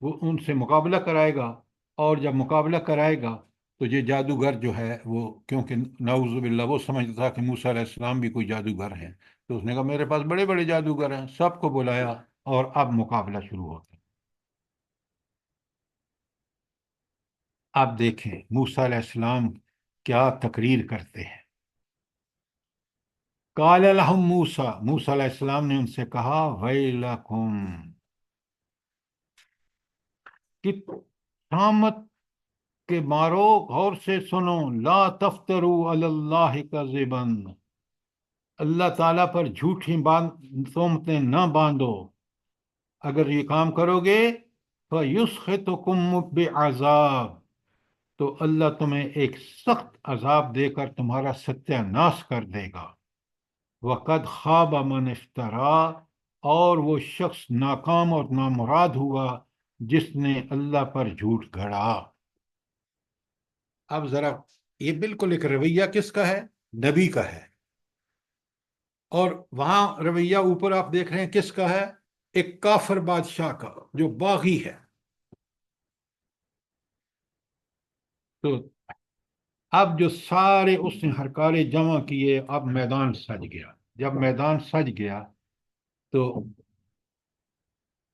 وہ ان سے مقابلہ کرائے گا، اور جب مقابلہ کرائے گا تو یہ جادوگر جو ہے وہ، کیونکہ نعوذ باللہ وہ سمجھتا تھا کہ موسیٰ علیہ السلام بھی کوئی جادوگر ہیں، تو اس نے کہا میرے پاس بڑے بڑے جادوگر ہیں، سب کو بلایا اور اب مقابلہ شروع ہوتا ہے۔ اب دیکھیں موسیٰ علیہ السلام کیا تقریر کرتے ہیں۔ قال لهم موسیٰ علیہ السلام نے ان سے کہا ویلکم، کہ شامت کہ مارو، غور سے سنو، لا تفتروا علی اللہ کذبا، اللہ تعالیٰ پر جھوٹی تہمتیں نہ باندھو، اگر یہ کام کرو گے فیسخطکم بعذاب، تو اللہ تمہیں ایک سخت عذاب دے کر تمہارا ستیہ ناش کر دے گا۔ وقد خاب من افترا، اور وہ شخص ناکام اور نامراد ہوا جس نے اللہ پر جھوٹ گھڑا۔ اب ذرا یہ بالکل ایک رویہ کس کا ہے؟ نبی کا ہے، اور وہاں رویہ اوپر آپ دیکھ رہے ہیں کس کا ہے؟ ایک کافر بادشاہ کا جو باغی ہے۔ تو اب جو سارے اس نے ہرکارے جمع کیے، اب میدان سج گیا۔ جب میدان سج گیا تو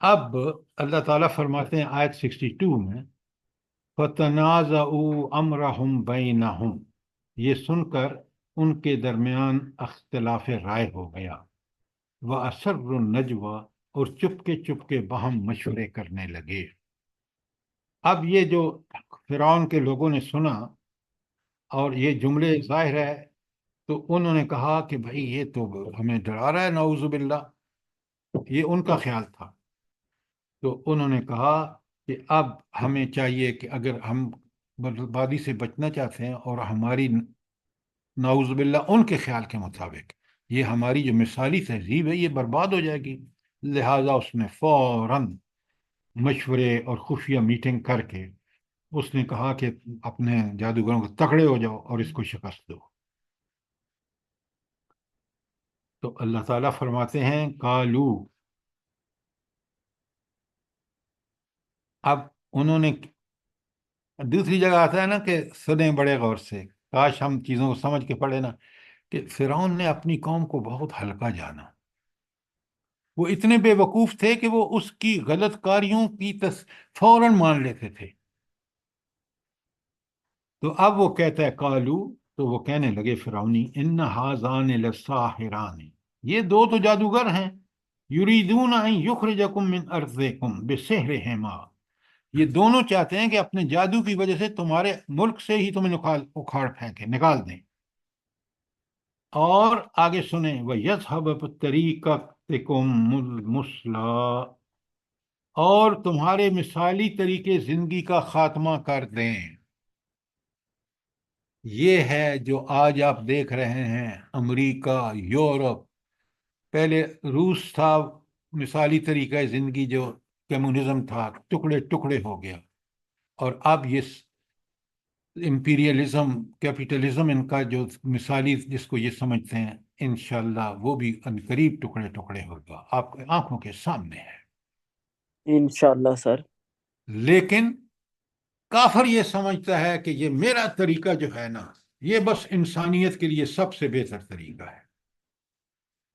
اب اللہ تعالیٰ فرماتے ہیں آیت 62 میں فَتَنَازَعُوا أَمْرَهُمْ بَيْنَهُمْ، یہ سن کر ان کے درمیان اختلاف رائے ہو گیا۔ وَأَسَرُّوا النَّجْوَىٰ، اور چپکے باہم مشورے کرنے لگے۔ اب یہ جو فرعون کے لوگوں نے سنا اور یہ جملے ظاہر ہے، تو انہوں نے کہا کہ بھائی یہ تو ہمیں ڈرا رہا ہے، نعوذ باللہ، یہ ان کا خیال تھا۔ تو انہوں نے کہا کہ اب ہمیں چاہیے کہ اگر ہم بربادی سے بچنا چاہتے ہیں، اور ہماری نعوذ باللہ ان کے خیال کے مطابق یہ ہماری جو مثالی تہذیب ہے یہ برباد ہو جائے گی، لہٰذا اس نے فوراً مشورے اور خفیہ میٹنگ کر کے اس نے کہا کہ اپنے جادوگروں کو تکڑے ہو جاؤ اور اس کو شکست دو۔ تو اللہ تعالیٰ فرماتے ہیں کالو، اب انہوں نے، دوسری جگہ آتا ہے نا کہ سنیں بڑے غور سے، کاش ہم چیزوں کو سمجھ کے پڑھے نا، کہ فرعون نے اپنی قوم کو بہت ہلکا جانا۔ وہ اتنے بے وقوف تھے کہ وہ اس کی غلط کاریوں کی فوراً مان لیتے تھے۔ تو اب وہ کہتا ہے کالو، تو وہ کہنے لگے فرعونی ان ھذان لساحران، یہ دو تو جادوگر ہیں، یریدون ان یخرجکم من ارضکم بسحرہما، یہ دونوں چاہتے ہیں کہ اپنے جادو کی وجہ سے تمہارے ملک سے ہی تمہیں اکھاڑ پھینکیں، نکال دیں۔ اور آگے سنیں وَيَذْهَبَ بِطَرِيقَتِكُمُ الْمُثْلَىٰ، اور تمہارے مثالی طریقے زندگی کا خاتمہ کر دیں۔ یہ ہے جو آج آپ دیکھ رہے ہیں امریکہ، یورپ، پہلے روس تھا، مثالی طریقہ زندگی جو کمیونزم تھا، ٹکڑے ٹکڑے ہو گیا، اور اب یہ امپیریلزم، کیپیٹلزم ان کا جو مثالی جس کو یہ سمجھتے ہیں، انشاءاللہ وہ بھی عنقریب ٹکڑے ٹکڑے ہوگا، آپ کی آنکھوں کے سامنے ہے۔ انشاءاللہ سر۔ لیکن کافر یہ سمجھتا ہے کہ یہ میرا طریقہ جو ہے نا، یہ بس انسانیت کے لیے سب سے بہتر طریقہ ہے۔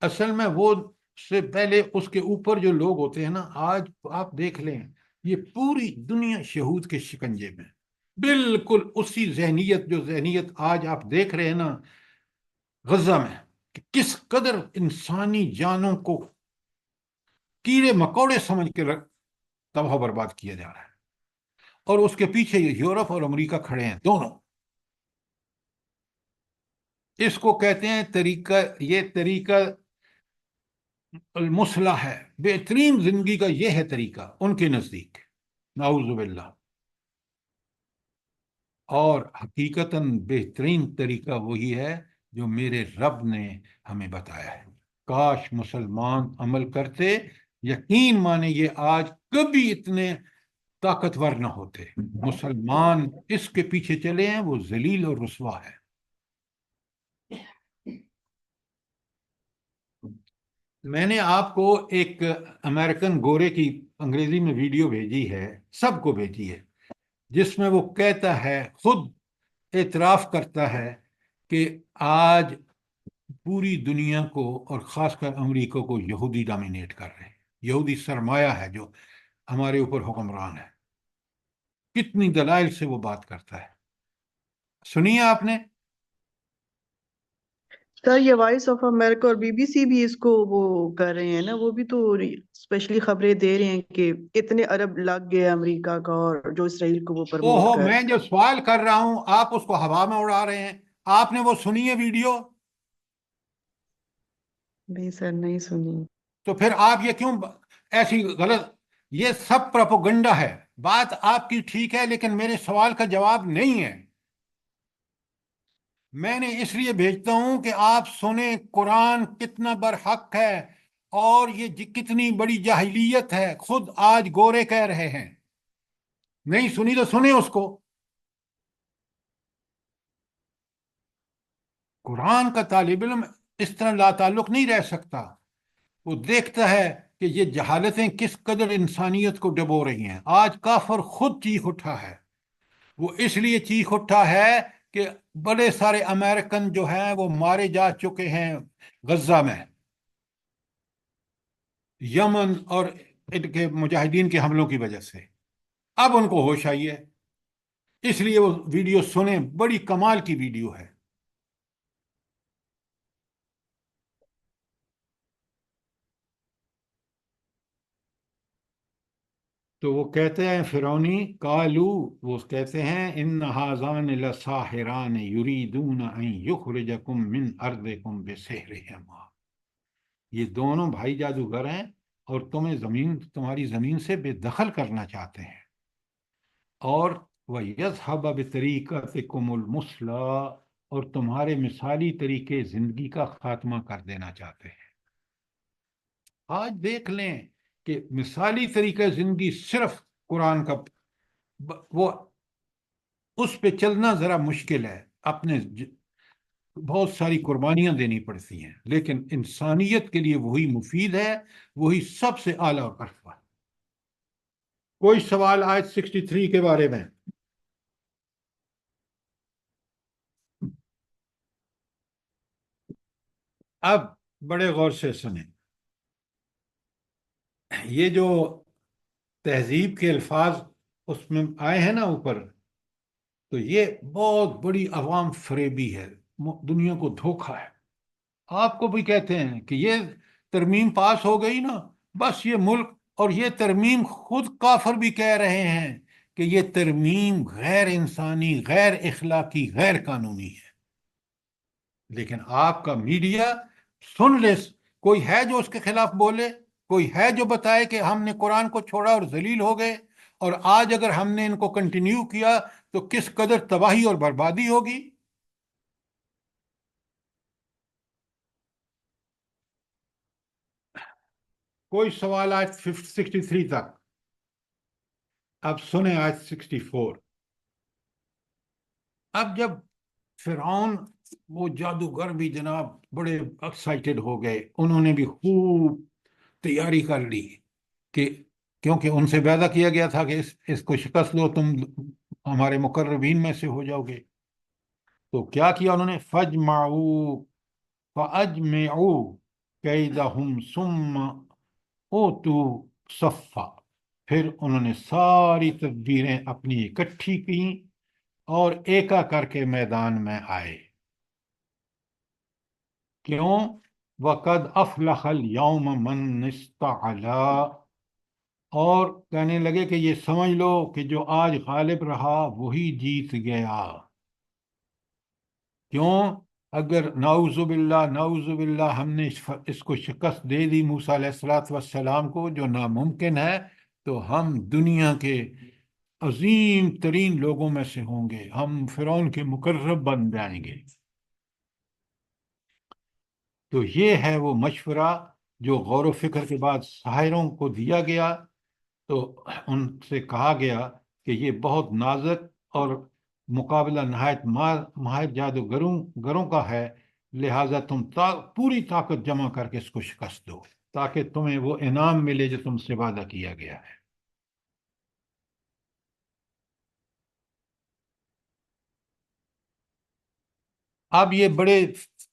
اصل میں وہ سے پہلے اس کے اوپر جو لوگ ہوتے ہیں نا، آج آپ دیکھ لیں یہ پوری دنیا شہود کے شکنجے میں، بالکل اسی ذہنیت جو ذہنیت آج آپ دیکھ رہے ہیں نا غزہ میں، کہ کس قدر انسانی جانوں کو کیڑے مکوڑے سمجھ کے تباہ و برباد کیا جا رہا ہے، اور اس کے پیچھے یورپ اور امریکہ کھڑے ہیں دونوں۔ اس کو کہتے ہیں طریقہ، یہ طریقہ المصلح ہے، بہترین زندگی کا یہ ہے طریقہ ان کے نزدیک، نعوذ باللہ۔ اور حقیقتاً بہترین طریقہ وہی ہے جو میرے رب نے ہمیں بتایا ہے۔ کاش مسلمان عمل کرتے، یقین مانے یہ آج کبھی اتنے طاقتور نہ ہوتے۔ مسلمان اس کے پیچھے چلے ہیں، وہ ذلیل اور رسوا ہے۔ میں نے آپ کو ایک امریکن گورے کی انگریزی میں ویڈیو بھیجی ہے، سب کو بھیجی ہے، جس میں وہ کہتا ہے، خود اعتراف کرتا ہے کہ آج پوری دنیا کو اور خاص کر امریکہ کو یہودی ڈومینیٹ کر رہے ہیں، یہودی سرمایہ ہے جو ہمارے اوپر حکمران ہے۔ کتنی دلائل سے وہ بات کرتا ہے، سنیے آپ نے۔ سر یہ وائس آف امریکہ اور بی بی سی بھی اس کو وہ کر رہے ہیں نا، وہ بھی تو اسپیشلی خبریں دے رہے ہیں کہ کتنے ارب لگ گئے امریکہ کا، اور جو اسرائیل کو وہ پرموٹ اوہو، کر۔ میں جو سوال کر رہا ہوں آپ اس کو ہوا میں اڑا رہے ہیں۔ آپ نے وہ سنی ہے ویڈیو؟ نہیں سر، نہیں سنی۔ تو پھر آپ یہ کیوں ایسی غلط، یہ سب پروپیگنڈا ہے۔ بات آپ کی ٹھیک ہے لیکن میرے سوال کا جواب نہیں ہے۔ میں نے اس لیے بھیجتا ہوں کہ آپ سنیں قرآن کتنا برحق ہے، اور یہ کتنی بڑی جاہلیت ہے، خود آج گورے کہہ رہے ہیں۔ نہیں سنی تو سنیں اس کو۔ قرآن کا طالب علم اس طرح لا تعلق نہیں رہ سکتا۔ وہ دیکھتا ہے کہ یہ جہالتیں کس قدر انسانیت کو ڈبو رہی ہیں۔ آج کافر خود چیخ اٹھا ہے، وہ اس لیے چیخ اٹھا ہے کہ بڑے سارے امریکن جو ہیں وہ مارے جا چکے ہیں غزہ میں، یمن اور ان کے مجاہدین کے حملوں کی وجہ سے۔ اب ان کو ہوش آئی ہے، اس لیے وہ ویڈیو سنیں، بڑی کمال کی ویڈیو ہے۔ تو وہ کہتے ہیں فرعونی قالو، وہ کہتے ہیں ان ھذان لساحران یریدون ان یخرجکم من ارضکم بسحرہما، یہ دونوں بھائی جادوگر ہیں اور تمہاری زمین سے بے دخل کرنا چاہتے ہیں، اور وَيَذْهَبَ بِطَرِيقَتِكُمُ الْمُثْلَىٰ، اور تمہارے مثالی طریقے زندگی کا خاتمہ کر دینا چاہتے ہیں۔ آج دیکھ لیں کہ مثالی طریقہ زندگی صرف قرآن کا، وہ اس پہ چلنا ذرا مشکل ہے، اپنے بہت ساری قربانیاں دینی پڑتی ہیں، لیکن انسانیت کے لیے وہی مفید ہے، وہی سب سے اعلیٰ اور ارفع۔ کوئی سوال آیت 63 کے بارے میں؟ اب بڑے غور سے سنیں، یہ جو تہذیب کے الفاظ اس میں آئے ہیں نا اوپر، تو یہ بہت بڑی عوام فریبی ہے، دنیا کو دھوکہ ہے۔ آپ کو بھی کہتے ہیں کہ یہ ترمیم پاس ہو گئی نا، بس یہ ملک، اور یہ ترمیم خود کافر بھی کہہ رہے ہیں کہ یہ ترمیم غیر انسانی، غیر اخلاقی، غیر قانونی ہے۔ لیکن آپ کا میڈیا سن لے، کوئی ہے جو اس کے خلاف بولے؟ کوئی ہے جو بتائے کہ ہم نے قرآن کو چھوڑا اور ذلیل ہو گئے، اور آج اگر ہم نے ان کو کنٹینیو کیا تو کس قدر تباہی اور بربادی ہوگی؟ کوئی سوال آج 63 تک؟ اب سنیں آج 64۔ اب جب فرعون، وہ جادوگر بھی جناب بڑے ایکسائٹڈ ہو گئے، انہوں نے بھی خوب تیاری کر لی، کہ کیونکہ ان سے وعدہ کیا گیا تھا کہ اس کو شکست دو تم ہمارے مقربین میں سے ہو جاؤ گے۔ تو کیا کیا انہوں نے؟ فَجْمَعُوا فَأَجْمِعُوا كَيْدَهُمْ ثُمَّ اوتوا صفا، پھر انہوں نے ساری تدبیریں اپنی اکٹھی کی اور ایکا کر کے میدان میں آئے۔ کیوں؟ وَقَدْ أَفْلَحَ الْيَوْمَ مَنْ اسْتَعْلَىٰ، اور کہنے لگے کہ یہ سمجھ لو کہ جو آج غالب رہا وہی جیت گیا۔ کیوں؟ اگر نعوذ باللہ ہم نے اس کو شکست دے دی موسیٰ علیہ السلام کو، جو ناممکن ہے، تو ہم دنیا کے عظیم ترین لوگوں میں سے ہوں گے، ہم فرعون کے مقرب بن جائیں گے۔ تو یہ ہے وہ مشورہ جو غور و فکر کے بعد ساحروں کو دیا گیا۔ تو ان سے کہا گیا کہ یہ بہت نازک اور مقابلہ نہایت جادوگروں کا ہے، لہٰذا تم پوری طاقت جمع کر کے اس کو شکست دو تاکہ تمہیں وہ انعام ملے جو تم سے وعدہ کیا گیا ہے۔ اب یہ بڑے،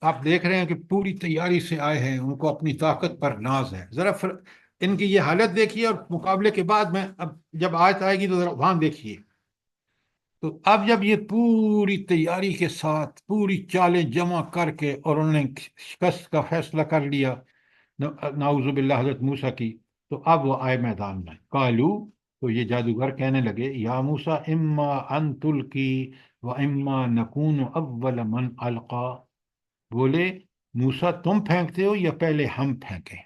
آپ دیکھ رہے ہیں کہ پوری تیاری سے آئے ہیں، ان کو اپنی طاقت پر ناز ہے۔ ذرا ان کی یہ حالت دیکھیے، اور مقابلے کے بعد میں اب جب آیت آئے گی تو ذرا وہاں دیکھیے۔ تو اب جب یہ پوری تیاری کے ساتھ پوری چالیں جمع کر کے اور انہوں نے شکست کا فیصلہ کر لیا نعوذ باللہ حضرت موسیٰ کی، تو اب وہ آئے میدان میں۔ قالو، تو یہ جادوگر کہنے لگے، یا موسیٰ اما ان تلقی و اما نکون اول من القا، بولے موسیٰ تم پھینکتے ہو یا پہلے ہم پھینکیں؟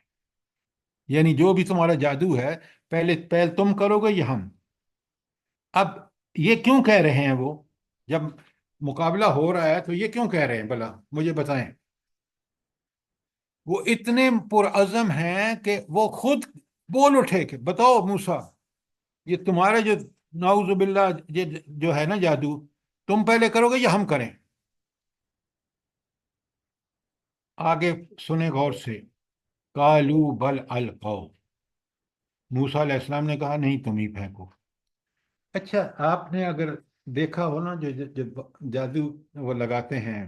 یعنی جو بھی تمہارا جادو ہے پہلے تم کرو گے یا ہم؟ اب یہ کیوں کہہ رہے ہیں وہ؟ جب مقابلہ ہو رہا ہے تو یہ کیوں کہہ رہے ہیں بھلا مجھے بتائیں؟ وہ اتنے پرعزم ہیں کہ وہ خود بول اٹھے کہ بتاؤ موسیٰ، یہ تمہارے جو نعوذ باللہ جو ہے نا جادو، تم پہلے کرو گے یا ہم کریں؟ آگے سنیں غور سے، قالوا بل القوا، موسیٰ علیہ السلام نے کہا نہیں تم ہی پھینکو۔ اچھا، آپ نے اگر دیکھا ہو نا جو جادو وہ لگاتے ہیں،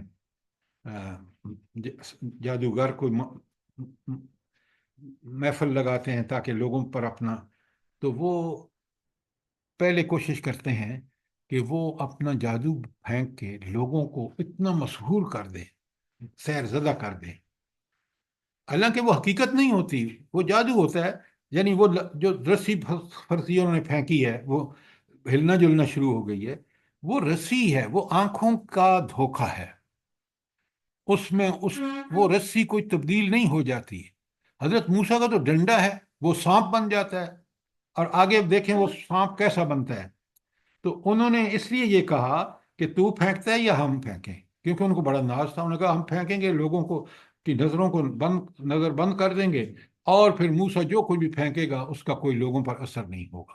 جادوگر کو محفل لگاتے ہیں تاکہ لوگوں پر اپنا، تو وہ پہلے کوشش کرتے ہیں کہ وہ اپنا جادو پھینک کے لوگوں کو اتنا مسحور کر دیں، سیر زدہ کر دیں، حالانکہ وہ حقیقت نہیں ہوتی، وہ جادو ہوتا ہے۔ یعنی وہ جو رسی پھرسی انہوں نے پھینکی ہے، وہ ہلنا جلنا شروع ہو گئی ہے، وہ رسی ہے، وہ آنکھوں کا دھوکہ ہے، اس میں وہ رسی کوئی تبدیل نہیں ہو جاتی۔ حضرت موسیٰ کا تو ڈنڈا ہے، وہ سانپ بن جاتا ہے، اور آگے دیکھیں وہ سانپ کیسا بنتا ہے۔ تو انہوں نے اس لیے یہ کہا کہ تو پھینکتا ہے یا ہم پھینکیں، کیونکہ ان کو بڑا ناز تھا۔ انہوں نے کہا ہم پھینکیں گے، لوگوں کو کی نظروں کو نظر بند کر دیں گے، اور پھر موسیٰ جو کوئی بھی پھینکے گا اس کا کوئی لوگوں پر اثر نہیں ہوگا۔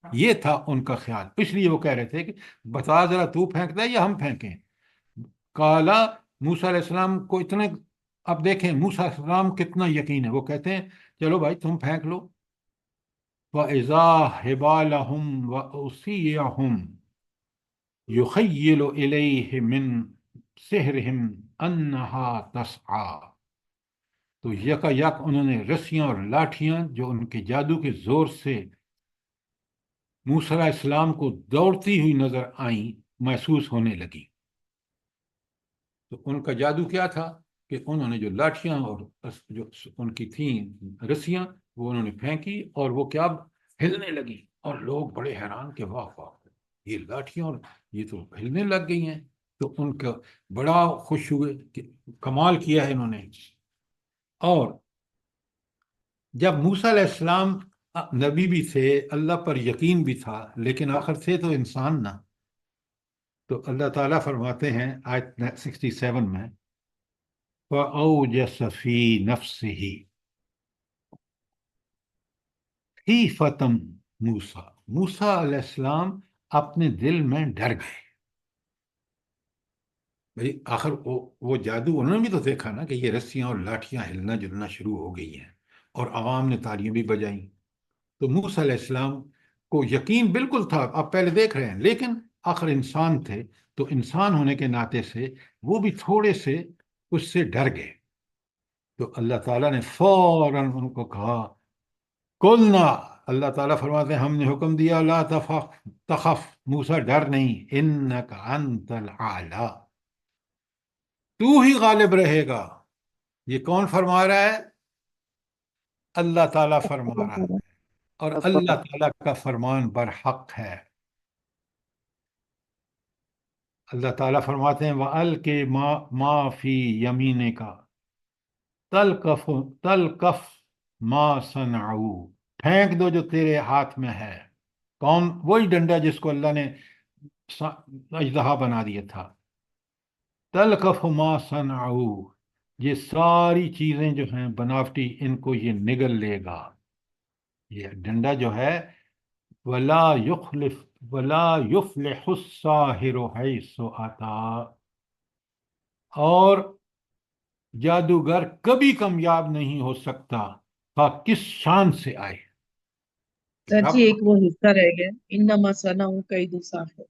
یہ تھا ان کا خیال، اس لیے وہ کہہ رہے تھے کہ بتا ذرا تو پھینکتا ہے یا ہم پھینکیں؟ کالا، موسیٰ علیہ السلام کو اتنے، اب دیکھیں موسیٰ علیہ السلام کتنا یقین ہے، وہ کہتے ہیں چلو بھائی تم پھینک لو۔ وَإِذَا حِبَالَهُمْ وَعِصِيَّهُمْ يُخَيِّلُ إِلَيْهِ مِنْ سِحْرِهِمْ أَنَّهَا تَسْعَىٰ، تو یکا یک انہوں نے رسیاں اور لاٹھیاں جو ان کے جادو کے زور سے موسیٰ علیہ السلام کو دوڑتی ہوئی نظر آئیں، محسوس ہونے لگی۔ تو ان کا جادو کیا تھا کہ انہوں نے جو لاٹھیاں اور جو ان کی تھیں رسیاں وہ انہوں نے پھینکی، اور وہ کیا ہلنے لگی، اور لوگ بڑے حیران کہ واہ واہ یہ لاٹھیاں اور یہ تو ہلنے لگ گئی ہیں۔ تو ان کا بڑا خوش ہوئے کہ کمال کیا ہے انہوں نے۔ اور جب موسیٰ علیہ السلام نبی بھی تھے، اللہ پر یقین بھی تھا، لیکن آخر تھے تو انسان نہ، تو اللہ تعالیٰ فرماتے ہیں آیت 67 میں، فَأَوْجَسَ فِي نَفْسِهِ خِیفَةً مُوسیٰ، موسیٰ علیہ السلام اپنے دل میں ڈر گئے۔ بھئی آخر وہ جادو انہوں نے بھی تو دیکھا نا کہ یہ رسیاں اور لاٹھیاں ہلنا جلنا شروع ہو گئی ہیں، اور عوام نے تالیاں بھی بجائیں۔ تو موسیٰ علیہ السلام کو یقین بالکل تھا، آپ پہلے دیکھ رہے ہیں، لیکن آخر انسان تھے، تو انسان ہونے کے ناطے سے وہ بھی تھوڑے سے اس سے ڈر گئے۔ تو اللہ تعالیٰ نے فوراً ان کو کہا، قلنا، اللہ تعالیٰ فرماتے ہیں ہم نے حکم دیا، لا تخف موسیٰ ڈر نہیں، انک انت الاعلی، تو ہی غالب رہے گا، یہ کون فرما رہا ہے؟ اللہ تعالیٰ فرما رہا ہے، اور اللہ تعالیٰ کا فرمان برحق ہے۔ اللہ تعالیٰ فرماتے ہیں وَأَلْقِ مَا فِي يَمِينِكَ تلقف ما صنعوا، پھینک دو جو تیرے ہاتھ میں ہے۔ کون؟ وہی ڈنڈا جس کو اللہ نے اژدہا بنا دیا تھا۔ تلقف ما صنعوا، یہ ساری چیزیں جو ہیں بناوٹی، ان کو یہ نگل لے گا۔ یہ ڈنڈا جو ہے ولا يفلح الساحر حيث أتى، اور جادوگر کبھی کامیاب نہیں ہو سکتا خواہ کس شان سے آئے۔ سر رب، جی ایک وہ حصہ رہ گیا، انما صنعوا کید ساحر۔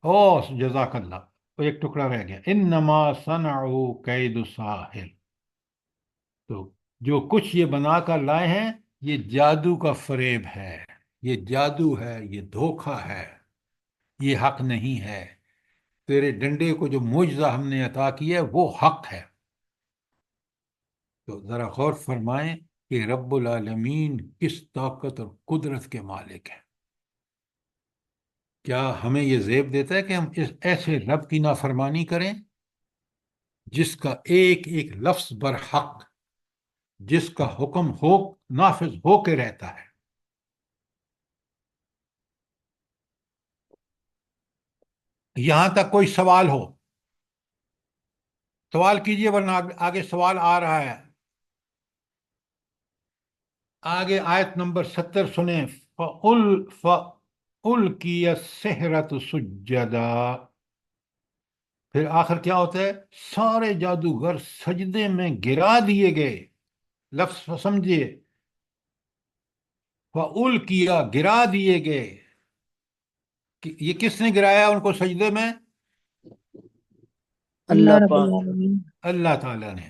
او جزاک اللہ، وہ ایک ٹکڑا رہ گیا، انما صنعوا کید ساحر۔ تو جو کچھ یہ بنا کر لائے ہیں یہ جادو کا فریب ہے، یہ جادو ہے، یہ دھوکہ ہے، یہ حق نہیں ہے۔ تیرے ڈنڈے کو جو معجزہ ہم نے عطا کیا ہے وہ حق ہے۔ تو ذرا غور فرمائیں کہ رب العالمین کس طاقت اور قدرت کے مالک ہیں۔ کیا ہمیں یہ زیب دیتا ہے کہ ہم اس ایسے رب کی نافرمانی کریں جس کا ایک ایک لفظ برحق، جس کا حکم ہو نافذ ہو کے رہتا ہے؟ یہاں تک کوئی سوال ہو سوال کیجئے، ورنہ آگے سوال آ رہا ہے۔ آگے آیت نمبر 70 سنیں، فَأُلْقِيَ السِّحْرَةُ سُجَّدًا، پھر آخر کیا ہوتا ہے؟ سارے جادوگر سجدے میں گرا دیے گئے۔ لفظ سمجھیے، فَأُلْقِيَ، گرا دیے گئے۔ یہ کس نے گرایا ان کو سجدے میں؟ اللہ اللہ رب پاک۔ العالمین۔ اللہ تعالیٰ نے۔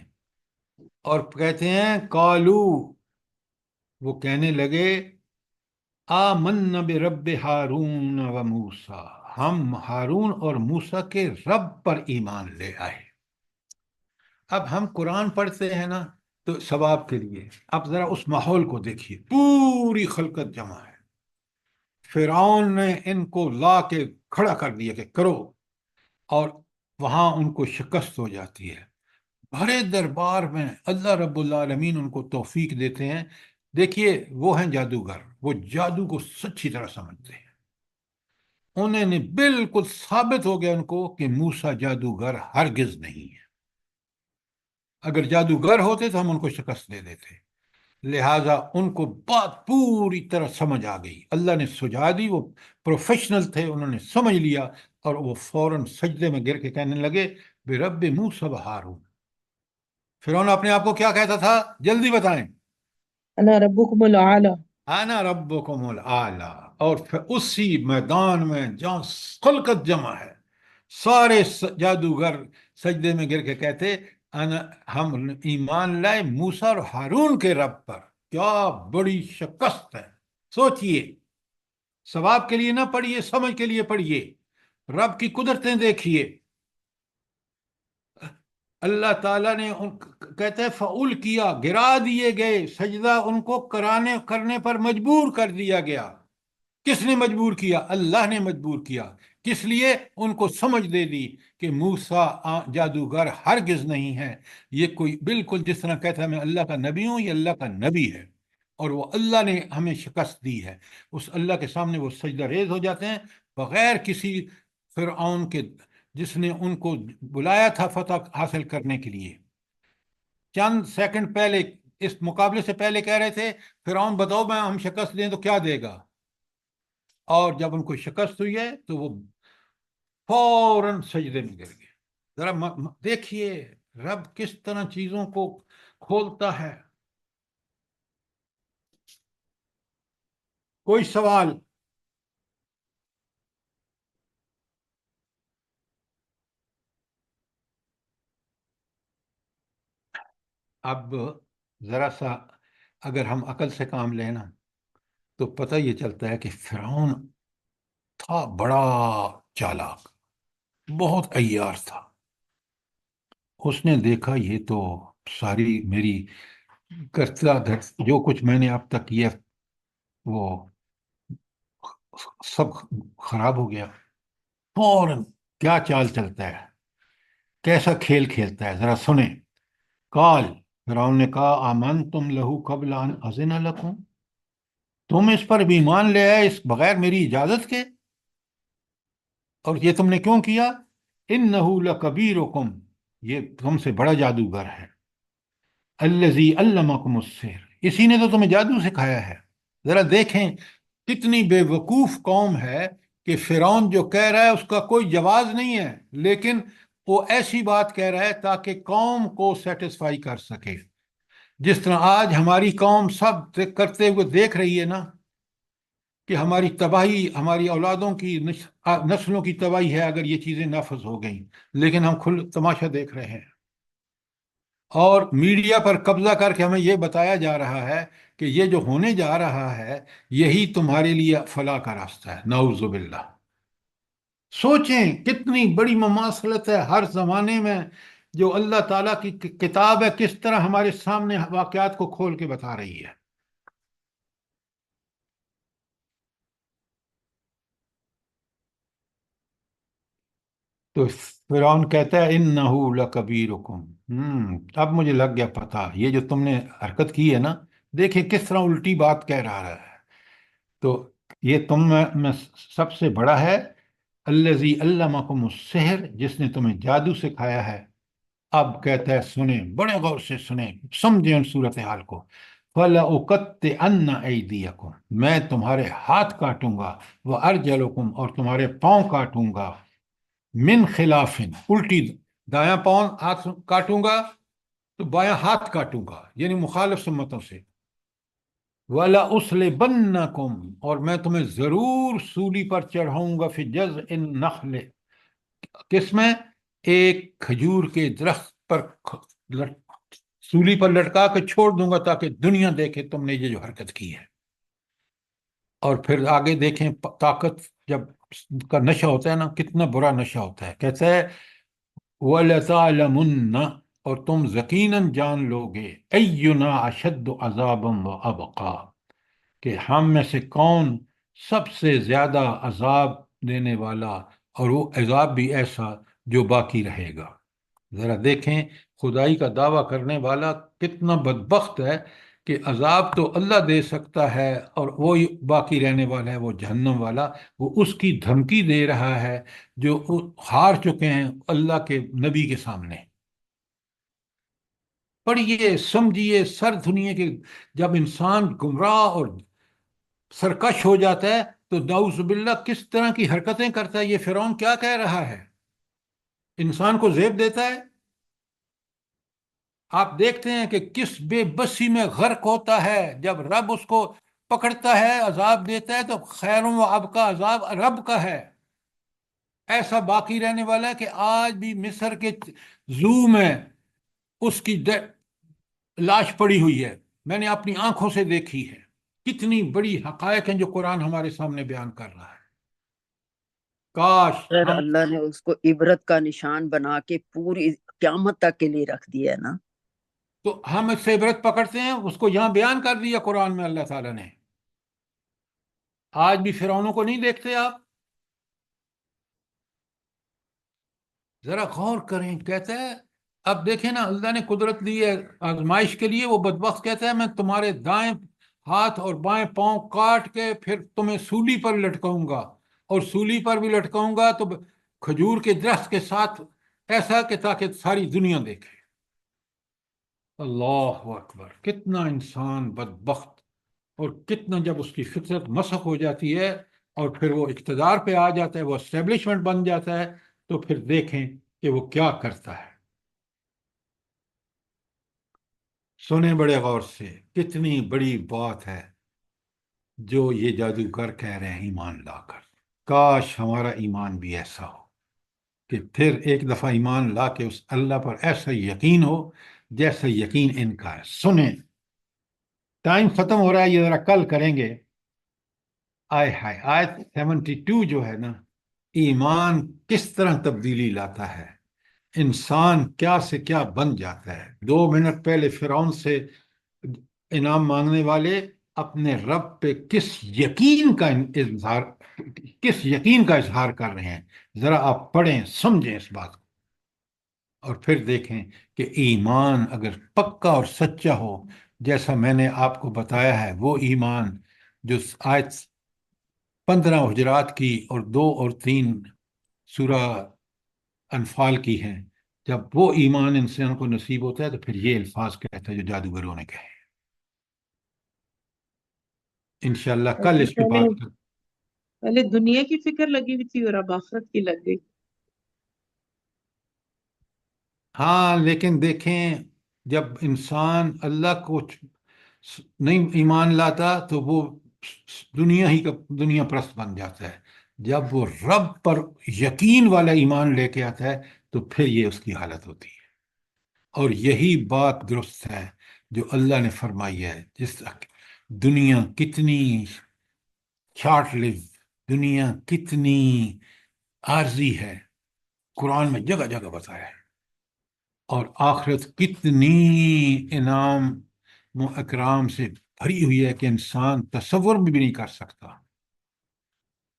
اور کہتے ہیں قالو، وہ کہنے لگے آمنا برب ہارون و موسیٰ، ہم ہارون اور موسیٰ کے رب پر ایمان لے آئے۔ اب ہم قرآن پڑھتے ہیں نا تو ثواب کے لیے، اب ذرا اس ماحول کو دیکھیے، پوری خلقت جمع ہے، فرعون نے ان کو لا کے کھڑا کر دیا کہ کرو، اور وہاں ان کو شکست ہو جاتی ہے۔ بھرے دربار میں اللہ رب العالمین ان کو توفیق دیتے ہیں۔ دیکھیے وہ ہیں جادوگر، وہ جادو کو سچی طرح سمجھتے ہیں۔ انہوں نے بالکل ثابت ہو گیا ان کو کہ موسیٰ جادوگر ہرگز نہیں ہے۔ اگر جادوگر ہوتے تو ہم ان کو شکست دے دیتے، لہٰذا ان کو بات پوری طرح سمجھ آ گئی، اللہ نے سجا دی، وہ پروفیشنل تھے، انہوں نے سمجھ لیا، اور وہ فوراً سجدے میں گر کے کہنے لگے برب موسیٰ و ہارون۔ فرعون اپنے آپ کو کیا کہتا تھا؟ جلدی بتائیں۔ انا ربکم الاعلی۔ انا ربکم الاعلی۔ اور پھر اسی میدان میں جہاں خلقت جمع ہے، سارے جادوگر سجدے میں گر کے کہتے ہم ایمان لائے موسیٰ اور ہارون کے رب پر۔ کیا بڑی شکست ہے! سوچئے، ثواب کے لیے نہ پڑھیے، سمجھ کے لیے پڑھیے، رب کی قدرتیں دیکھیے۔ اللہ تعالیٰ نے کہتے ہیں فعول کیا، گرا دیے گئے، سجدہ ان کو کرنے پر مجبور کر دیا گیا۔ کس نے مجبور کیا؟ اللہ نے مجبور کیا۔ کس لیے؟ ان کو سمجھ دے دی کہ موسیٰ جادوگر ہرگز نہیں ہے، یہ کوئی بالکل جس طرح کہتا ہے میں اللہ کا نبی ہوں، یہ اللہ کا نبی ہے، اور وہ اللہ نے ہمیں شکست دی ہے۔ اس اللہ کے سامنے وہ سجدہ ریز ہو جاتے ہیں بغیر کسی فرعون کے، جس نے ان کو بلایا تھا فتح حاصل کرنے کے لیے۔ چند سیکنڈ پہلے اس مقابلے سے پہلے کہہ رہے تھے فرعون بتاؤ میں ہم شکست دیں تو کیا دے گا، اور جب ان کو شکست ہوئی ہے تو وہ فوراً سجدے میں گر گئے۔ ذرا دیکھیے رب کس طرح چیزوں کو کھولتا ہے۔ کوئی سوال؟ اب ذرا سا اگر ہم عقل سے کام لیں نا تو پتہ یہ چلتا ہے کہ فرعون تھا بڑا چالاک، بہت عیار تھا۔ اس نے دیکھا یہ تو ساری میری کرتا جو کچھ میں نے اب تک کیا وہ سب خراب ہو گیا. فوراً کیا چال چلتا ہے، کیسا کھیل کھیلتا ہے، ذرا سنیں. قال، فرعون نے کہا، آمن تم لہو قبل ان اذن لکم، تم اس پر بھی ایمان لے آئے اس بغیر میری اجازت کے، اور یہ تم نے کیوں کیا؟ انہ لکبیرکم، یہ تم سے بڑا جادوگر ہے. الذی علمکم السحر، اسی نے تو تمہیں جادو سکھایا ہے. ذرا دیکھیں کتنی بے وقوف قوم ہے کہ فرعون جو کہہ رہا ہے اس کا کوئی جواز نہیں ہے، لیکن وہ ایسی بات کہہ رہا ہے تاکہ قوم کو سیٹسفائی کر سکے. جس طرح آج ہماری قوم سب کرتے ہوئے دیکھ رہی ہے نا کہ ہماری تباہی، ہماری اولادوں کی نسلوں کی تباہی ہے اگر یہ چیزیں نافذ ہو گئیں، لیکن ہم کھل تماشا دیکھ رہے ہیں. اور میڈیا پر قبضہ کر کے ہمیں یہ بتایا جا رہا ہے کہ یہ جو ہونے جا رہا ہے یہی تمہارے لیے فلاح کا راستہ ہے. نعوذ باللہ. سوچیں کتنی بڑی مماثلت ہے ہر زمانے میں. جو اللہ تعالیٰ کی کتاب ہے کس طرح ہمارے سامنے واقعات کو کھول کے بتا رہی ہے. تو فرعون کہتا ہے انہو لکبیرکم، اب مجھے لگ گیا پتہ، یہ جو تم نے حرکت کی ہے نا، دیکھیں کس طرح الٹی بات کہہ رہا ہے. تو یہ تم میں سب سے بڑا ہے. الذی علمکم السحر، جس نے تمہیں جادو سکھایا ہے. اب کہتا ہے سنیں، بڑے غور سے سنیں، سمجھیں ان صورتحال کو. فَلَأُقَطِّعَنَّ أَيْدِيَكُمْ، میں تمہارے ہاتھ کاٹوں گا، وَأَرْجُلَكُمْ، اور تمہارے پاؤں کاٹوں گا. من خلاف، الٹی، دایاں پاؤں ہاتھ کاٹوں گا تو بایاں ہاتھ کاٹوں گا، یعنی مخالف سمتوں سے. وَلَأُصْلِبَنَّكُمْ، اور میں تمہیں ضرور سولی پر چڑھاؤں گا. فی جذع النخل، کس میں؟ ایک کھجور کے درخت پر سولی پر لٹکا کے چھوڑ دوں گا تاکہ دنیا دیکھے تم نے یہ جو حرکت کی ہے. اور پھر آگے دیکھیں طاقت جب کا نشہ ہوتا ہے نا، کتنا برا نشہ ہوتا ہے. کہتا ہے وَلَتَعْلَمُنَّ، اور تم یقیناً جان لو گے، أَيُّنَا أَشَدُّ عَذَابًا وَأَبْقَىٰ، کہ ہم میں سے کون سب سے زیادہ عذاب دینے والا، اور وہ عذاب بھی ایسا جو باقی رہے گا. ذرا دیکھیں خدائی کا دعویٰ کرنے والا کتنا بدبخت ہے کہ عذاب تو اللہ دے سکتا ہے اور وہ باقی رہنے والا ہے وہ جہنم والا. وہ اس کی دھمکی دے رہا ہے جو ہار چکے ہیں اللہ کے نبی کے سامنے. پڑھیے، سمجھیے، سر دنیا کے جب انسان گمراہ اور سرکش ہو جاتا ہے تو نعوذ باللہ کس طرح کی حرکتیں کرتا ہے. یہ فرعون کیا کہہ رہا ہے؟ انسان کو زیب دیتا ہے. آپ دیکھتے ہیں کہ کس بے بسی میں غرق ہوتا ہے جب رب اس کو پکڑتا ہے، عذاب دیتا ہے تو خیر و اب کا عذاب رب کا ہے، ایسا باقی رہنے والا ہے کہ آج بھی مصر کے زو میں اس کی لاش پڑی ہوئی ہے. میں نے اپنی آنکھوں سے دیکھی ہے. کتنی بڑی حقائق ہیں جو قرآن ہمارے سامنے بیان کر رہا ہے. کاش سر ہم، اللہ نے اس کو عبرت کا نشان بنا کے پوری قیامت تک کے لیے رکھ دیا ہے نا. تو ہم اس سے عبرت پکڑتے ہیں، اس کو یہاں بیان کر دیا قرآن میں اللہ تعالیٰ نے. آج بھی فرعونوں کو نہیں دیکھتے آپ؟ ذرا غور کریں. کہتا ہے اب دیکھیں نا، اللہ نے قدرت دی ہے آزمائش کے لیے. وہ بدبخت کہتا ہے میں تمہارے دائیں ہاتھ اور بائیں پاؤں کاٹ کے پھر تمہیں سولی پر لٹکاؤں گا، اور سولی پر بھی لٹکاؤں گا تو کھجور کے درخت کے ساتھ، ایسا کہ تاکہ ساری دنیا دیکھے. اللہ اکبر. کتنا انسان بدبخت، اور کتنا جب اس کی فطرت مسخ ہو جاتی ہے اور پھر وہ اقتدار پہ آ جاتا ہے، وہ اسٹیبلشمنٹ بن جاتا ہے، تو پھر دیکھیں کہ وہ کیا کرتا ہے. سنیں بڑے غور سے، کتنی بڑی بات ہے جو یہ جادوگر کہہ رہے ہیں ایمان لا کر. کاش ہمارا ایمان بھی ایسا ہو کہ پھر ایک دفعہ ایمان لا کے اس اللہ پر ایسا یقین ہو جیسا یقین ان کا ہے. سنیں، ٹائم ختم ہو رہا ہے، یہ ذرا کل کریں گے. آئے ہائے، آیت 72 جو ہے نا، ایمان کس طرح تبدیلی لاتا ہے. انسان کیا سے کیا بن جاتا ہے. 2 منٹ پہلے فرعون سے انعام مانگنے والے اپنے رب پہ کس یقین کا اظہار کر رہے ہیں. ذرا آپ پڑھیں، سمجھیں اس بات کو، اور پھر دیکھیں کہ ایمان اگر پکا اور سچا ہو جیسا میں نے آپ کو بتایا ہے، وہ ایمان جو آیت 15 حجرات کی اور 2 اور 3 سورہ انفال کی ہیں، جب وہ ایمان انسان کو نصیب ہوتا ہے تو پھر یہ الفاظ کہتا ہے جو جادوگروں نے کہے. انشاءاللہ کل ایسے اس کی بات کر. پہلے دنیا کی فکر لگی ہوئی تھی اور اب آخرت کی لگ گئی. ہاں لیکن دیکھیں، جب انسان اللہ کو نہیں ایمان لاتا تو وہ دنیا پرست بن جاتا ہے. جب وہ رب پر یقین والا ایمان لے کے آتا ہے تو پھر یہ اس کی حالت ہوتی ہے. اور یہی بات درست ہے جو اللہ نے فرمائی ہے. جس دنیا کتنی شارٹ لیو، دنیا کتنی عارضی ہے، قرآن میں جگہ جگہ بتایا ہے. اور آخرت کتنی انعام و اکرام سے بھری ہوئی ہے کہ انسان تصور بھی نہیں کر سکتا.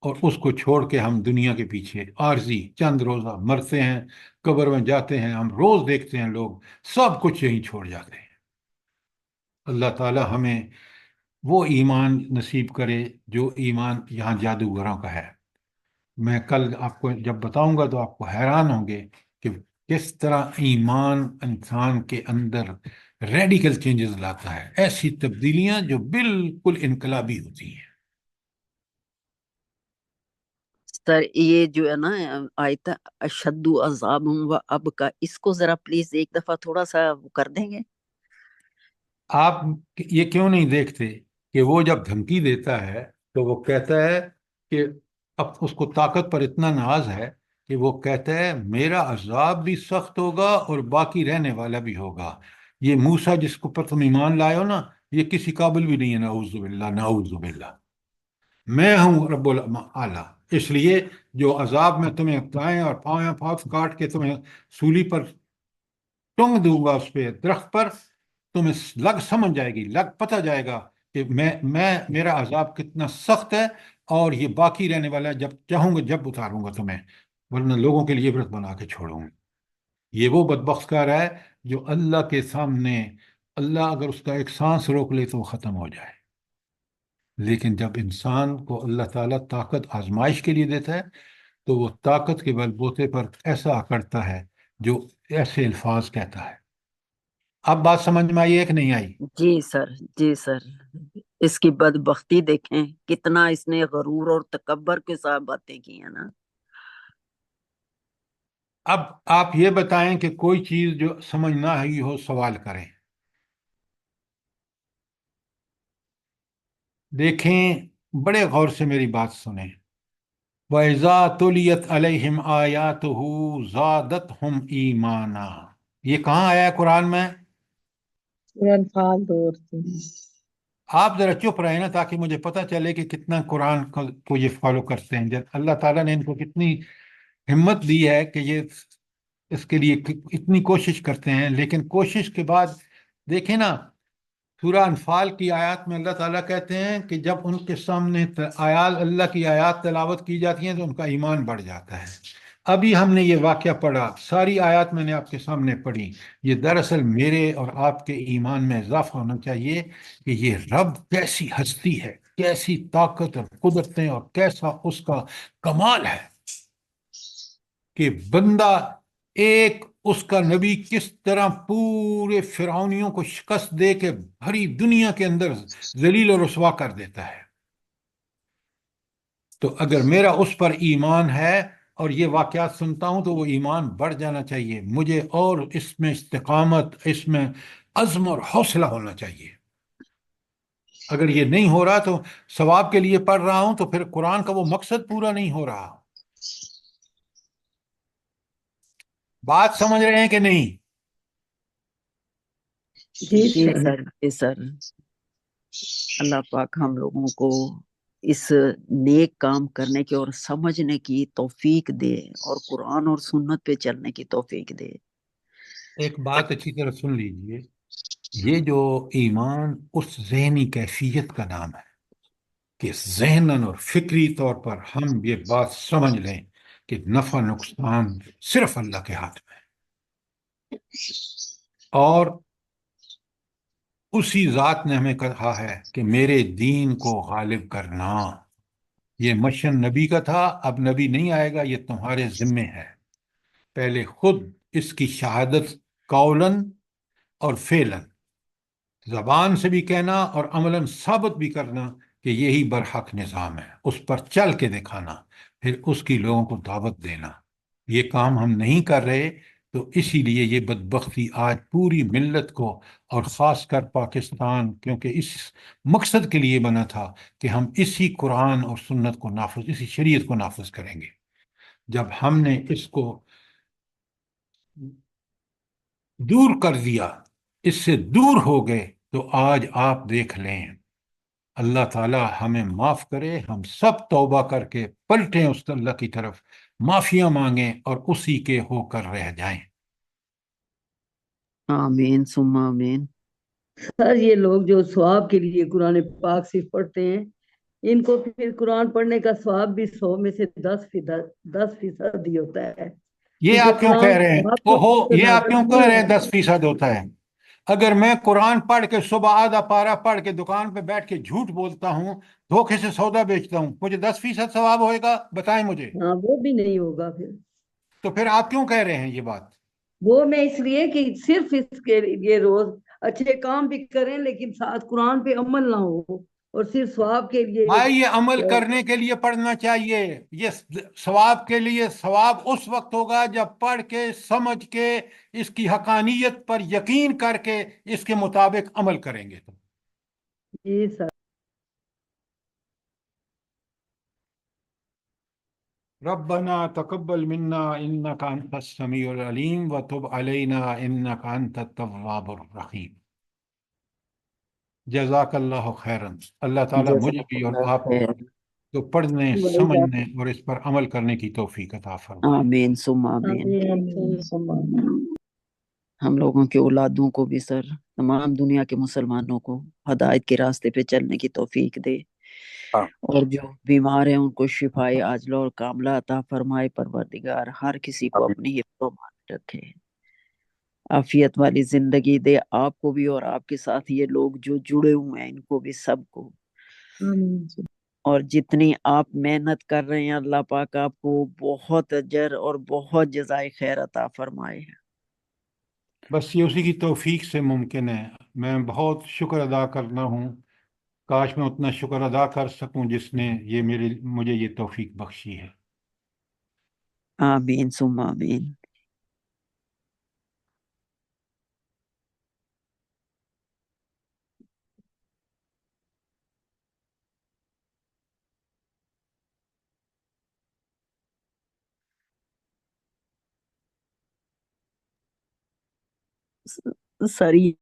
اور اس کو چھوڑ کے ہم دنیا کے پیچھے عارضی چند روزہ مرتے ہیں، قبر میں جاتے ہیں، ہم روز دیکھتے ہیں لوگ سب کچھ یہیں چھوڑ جاتے ہیں. اللہ تعالی ہمیں وہ ایمان نصیب کرے جو ایمان یہاں جادوگروں کا ہے. میں کل آپ کو جب بتاؤں گا تو آپ کو حیران ہوں گے کہ کس طرح ایمان انسان کے اندر ریڈیکل چینجز لاتا ہے، ایسی تبدیلیاں جو بالکل انقلابی ہوتی ہیں. سر یہ جو ہے نا آیت اشد عذاب و اب کا، اس کو ذرا پلیز ایک دفعہ تھوڑا سا وہ کر دیں گے. آپ یہ کیوں نہیں دیکھتے کہ وہ جب دھمکی دیتا ہے تو وہ کہتا ہے کہ اب اس کو طاقت پر اتنا ناز ہے کہ وہ کہتا ہے میرا عذاب بھی سخت ہوگا اور باقی رہنے والا بھی ہوگا. یہ موسیٰ جس کو پر تم ایمان لائے ہو نا، یہ کسی قابل بھی نہیں ہے. نعوذ باللہ، نعوذ باللہ. میں ہوں رب اعلیٰ. اس لیے جو عذاب میں تمہیں دائیں اور پاؤں پاؤں کاٹ کے تمہیں سولی پر ٹنگ دوں گا، اس پہ درخت پر، تمہیں لگ سمجھ جائے گی، لگ پتہ جائے گا کہ میرا عذاب کتنا سخت ہے اور یہ باقی رہنے والا ہے. جب چاہوں گا جب اتاروں گا تمہیں، ورنہ لوگوں کے لیے عبرت بنا کے چھوڑوں گا. یہ وہ بدبخت کار ہے جو اللہ کے سامنے اللہ اگر اس کا ایک سانس روک لے تو وہ ختم ہو جائے. لیکن جب انسان کو اللہ تعالیٰ طاقت آزمائش کے لیے دیتا ہے تو وہ طاقت کے بل بوتے پر ایسا کرتا ہے جو ایسے الفاظ کہتا ہے. اب بات سمجھ میں آئی ہے کہ نہیں آئی؟ جی سر، جی سر. اس کی بدبختی دیکھیں کتنا اس نے غرور اور تکبر کے ساتھ باتیں کی ہیں نا. اب آپ یہ بتائیں کہ کوئی چیز جو سمجھ نہ آئی ہو سوال کریں. دیکھیں بڑے غور سے میری بات سنیں. وَإِذَا تُلِيَتْ عَلَيْهِمْ آيَاتُهُ زَادَتْهُمْ إِيمَانًا. یہ کہاں آیا ہے قرآن میں؟ سورہ انفال 2 اور 3. آپ ذرا چپ رہے نا تاکہ مجھے پتہ چلے کہ کتنا قرآن کو یہ فالو کرتے ہیں. اللہ تعالیٰ نے ان کو کتنی ہمت دی ہے کہ یہ اس کے لیے اتنی کوشش کرتے ہیں. لیکن کوشش کے بعد دیکھیں نا، سورہ انفال کی آیات میں اللہ تعالیٰ کہتے ہیں کہ جب ان کے سامنے اللہ کی آیات تلاوت کی جاتی ہیں تو ان کا ایمان بڑھ جاتا ہے. ابھی ہم نے یہ واقعہ پڑھا، ساری آیات میں نے آپ کے سامنے پڑھی. یہ دراصل میرے اور آپ کے ایمان میں اضافہ ہونا چاہیے کہ یہ رب کیسی ہستی ہے، کیسی طاقت اور قدرتیں اور کیسا اس کا کمال ہے کہ بندہ ایک اس کا نبی کس طرح پورے فرعونیوں کو شکست دے کے بھری دنیا کے اندر ذلیل و رسوا کر دیتا ہے. تو اگر میرا اس پر ایمان ہے اور یہ واقعات سنتا ہوں تو وہ ایمان بڑھ جانا چاہیے مجھے، اور اس میں استقامت، اس میں عزم اور حوصلہ ہونا چاہیے. اگر یہ نہیں ہو رہا تو ثواب کے لیے پڑھ رہا ہوں تو پھر قرآن کا وہ مقصد پورا نہیں ہو رہا. بات سمجھ رہے ہیں کہ نہیں؟ جی جی سر. سر، جی سر. اللہ پاک ہم لوگوں کو اس نیک کام کرنے کی اور سمجھنے کی توفیق دے اور قرآن اور سنت پہ چلنے کی توفیق دے۔ ایک بات اچھی طرح سن لیجئے، یہ جو ایمان اس ذہنی کیفیت کا نام ہے کہ ذہناً اور فکری طور پر ہم یہ بات سمجھ لیں کہ نفع نقصان صرف اللہ کے ہاتھ میں ہے، اور اسی ذات نے ہمیں کہا ہے کہ میرے دین کو غالب کرنا۔ یہ مشن نبی کا تھا، اب نبی نہیں آئے گا، یہ تمہارے ذمے ہے۔ پہلے خود اس کی شہادت قولاً اور فعلاً، زبان سے بھی کہنا اور عملاً ثابت بھی کرنا کہ یہی برحق نظام ہے، اس پر چل کے دکھانا، پھر اس کی لوگوں کو دعوت دینا۔ یہ کام ہم نہیں کر رہے، تو اسی لیے یہ بدبختی آج پوری ملت کو، اور خاص کر پاکستان، کیونکہ اس مقصد کے لیے بنا تھا کہ ہم اسی قرآن اور سنت کو نافذ، اسی شریعت کو نافذ کریں گے۔ جب ہم نے اس کو دور کر دیا، اس سے دور ہو گئے، تو آج آپ دیکھ لیں، اللہ تعالی ہمیں معاف کرے، ہم سب توبہ کر کے پلٹیں اس اللہ کی طرف، معافیاں مانگیں اور اسی کے ہو کر رہ جائیں۔ آمین ثم آمین۔ سر یہ لوگ جو ثواب کے لیے قرآن پاک صرف پڑھتے ہیں، ان کو پھر قرآن پڑھنے کا ثواب بھی 100 میں سے 10% ہی ہوتا ہے، یہ کیونکہ آپ کیوں کہہ قرآن رہے ہیں؟ آپ کو اوہو، تو یہ آپ نازل کیوں نہیں کہہ رہے ہیں ہوتا۔ 10% ہوتا ہے؟ اگر میں قرآن پڑھ کے صبح آدھا پارہ پڑھ کے دکان پہ بیٹھ کے جھوٹ بولتا ہوں، دھوکے سے سودا بیچتا ہوں، مجھے 10% ثواب ہوئے گا؟ بتائیں مجھے۔ ہاں وہ بھی نہیں ہوگا پھر۔ تو پھر آپ کیوں کہہ رہے ہیں یہ بات؟ وہ میں اس لیے کہ صرف اس کے لیے روز اچھے کام بھی کریں لیکن ساتھ قرآن پہ عمل نہ ہو، اور صرف ثواب کے لیے۔ بھائی یہ عمل کرنے کے لیے پڑھنا چاہیے، یہ ثواب کے لیے، ثواب اس وقت ہوگا جب پڑھ کے سمجھ کے اس کی حقانیت پر یقین کر کے اس کے مطابق عمل کریں گے تو۔ جی سر۔ ربنا تقبل منا انك انت السميع العليم وتب علينا انك انت التواب الرحيم۔ جزاک اللہ خیرن۔ اللہ تعالیٰ مجھے جزاک بھی اور اللہ آپ خیر۔ کو پڑھنے، سمجھنے اور اس پر عمل کرنے کی توفیق عطا فرمائے۔ آمین ثم آمین۔ ہم لوگوں کے اولادوں کو بھی سر، تمام دنیا کے مسلمانوں کو ہدایت کے راستے پہ چلنے کی توفیق دے، اور جو بیمار ہیں ان کو شفائے عاجلہ اور کاملہ عطا فرمائے پروردگار، ہر کسی کو اپنی حفظ و امان رکھے، عافیت والی زندگی دے آپ کو بھی، اور آپ کے ساتھ یہ لوگ جو جڑے ہوئے ہیں ان کو بھی، سب کو۔ اور جتنی آپ محنت کر رہے ہیں اللہ پاک آپ کو بہت اجر اور بہت جزائے خیر عطا فرمائے۔ بس یہ اسی کی توفیق سے ممکن ہے۔ میں بہت شکر ادا کرنا ہوں، کاش میں اتنا شکر ادا کر سکوں جس نے مجھے یہ توفیق بخشی ہے۔ آمین ثم آمین۔ سر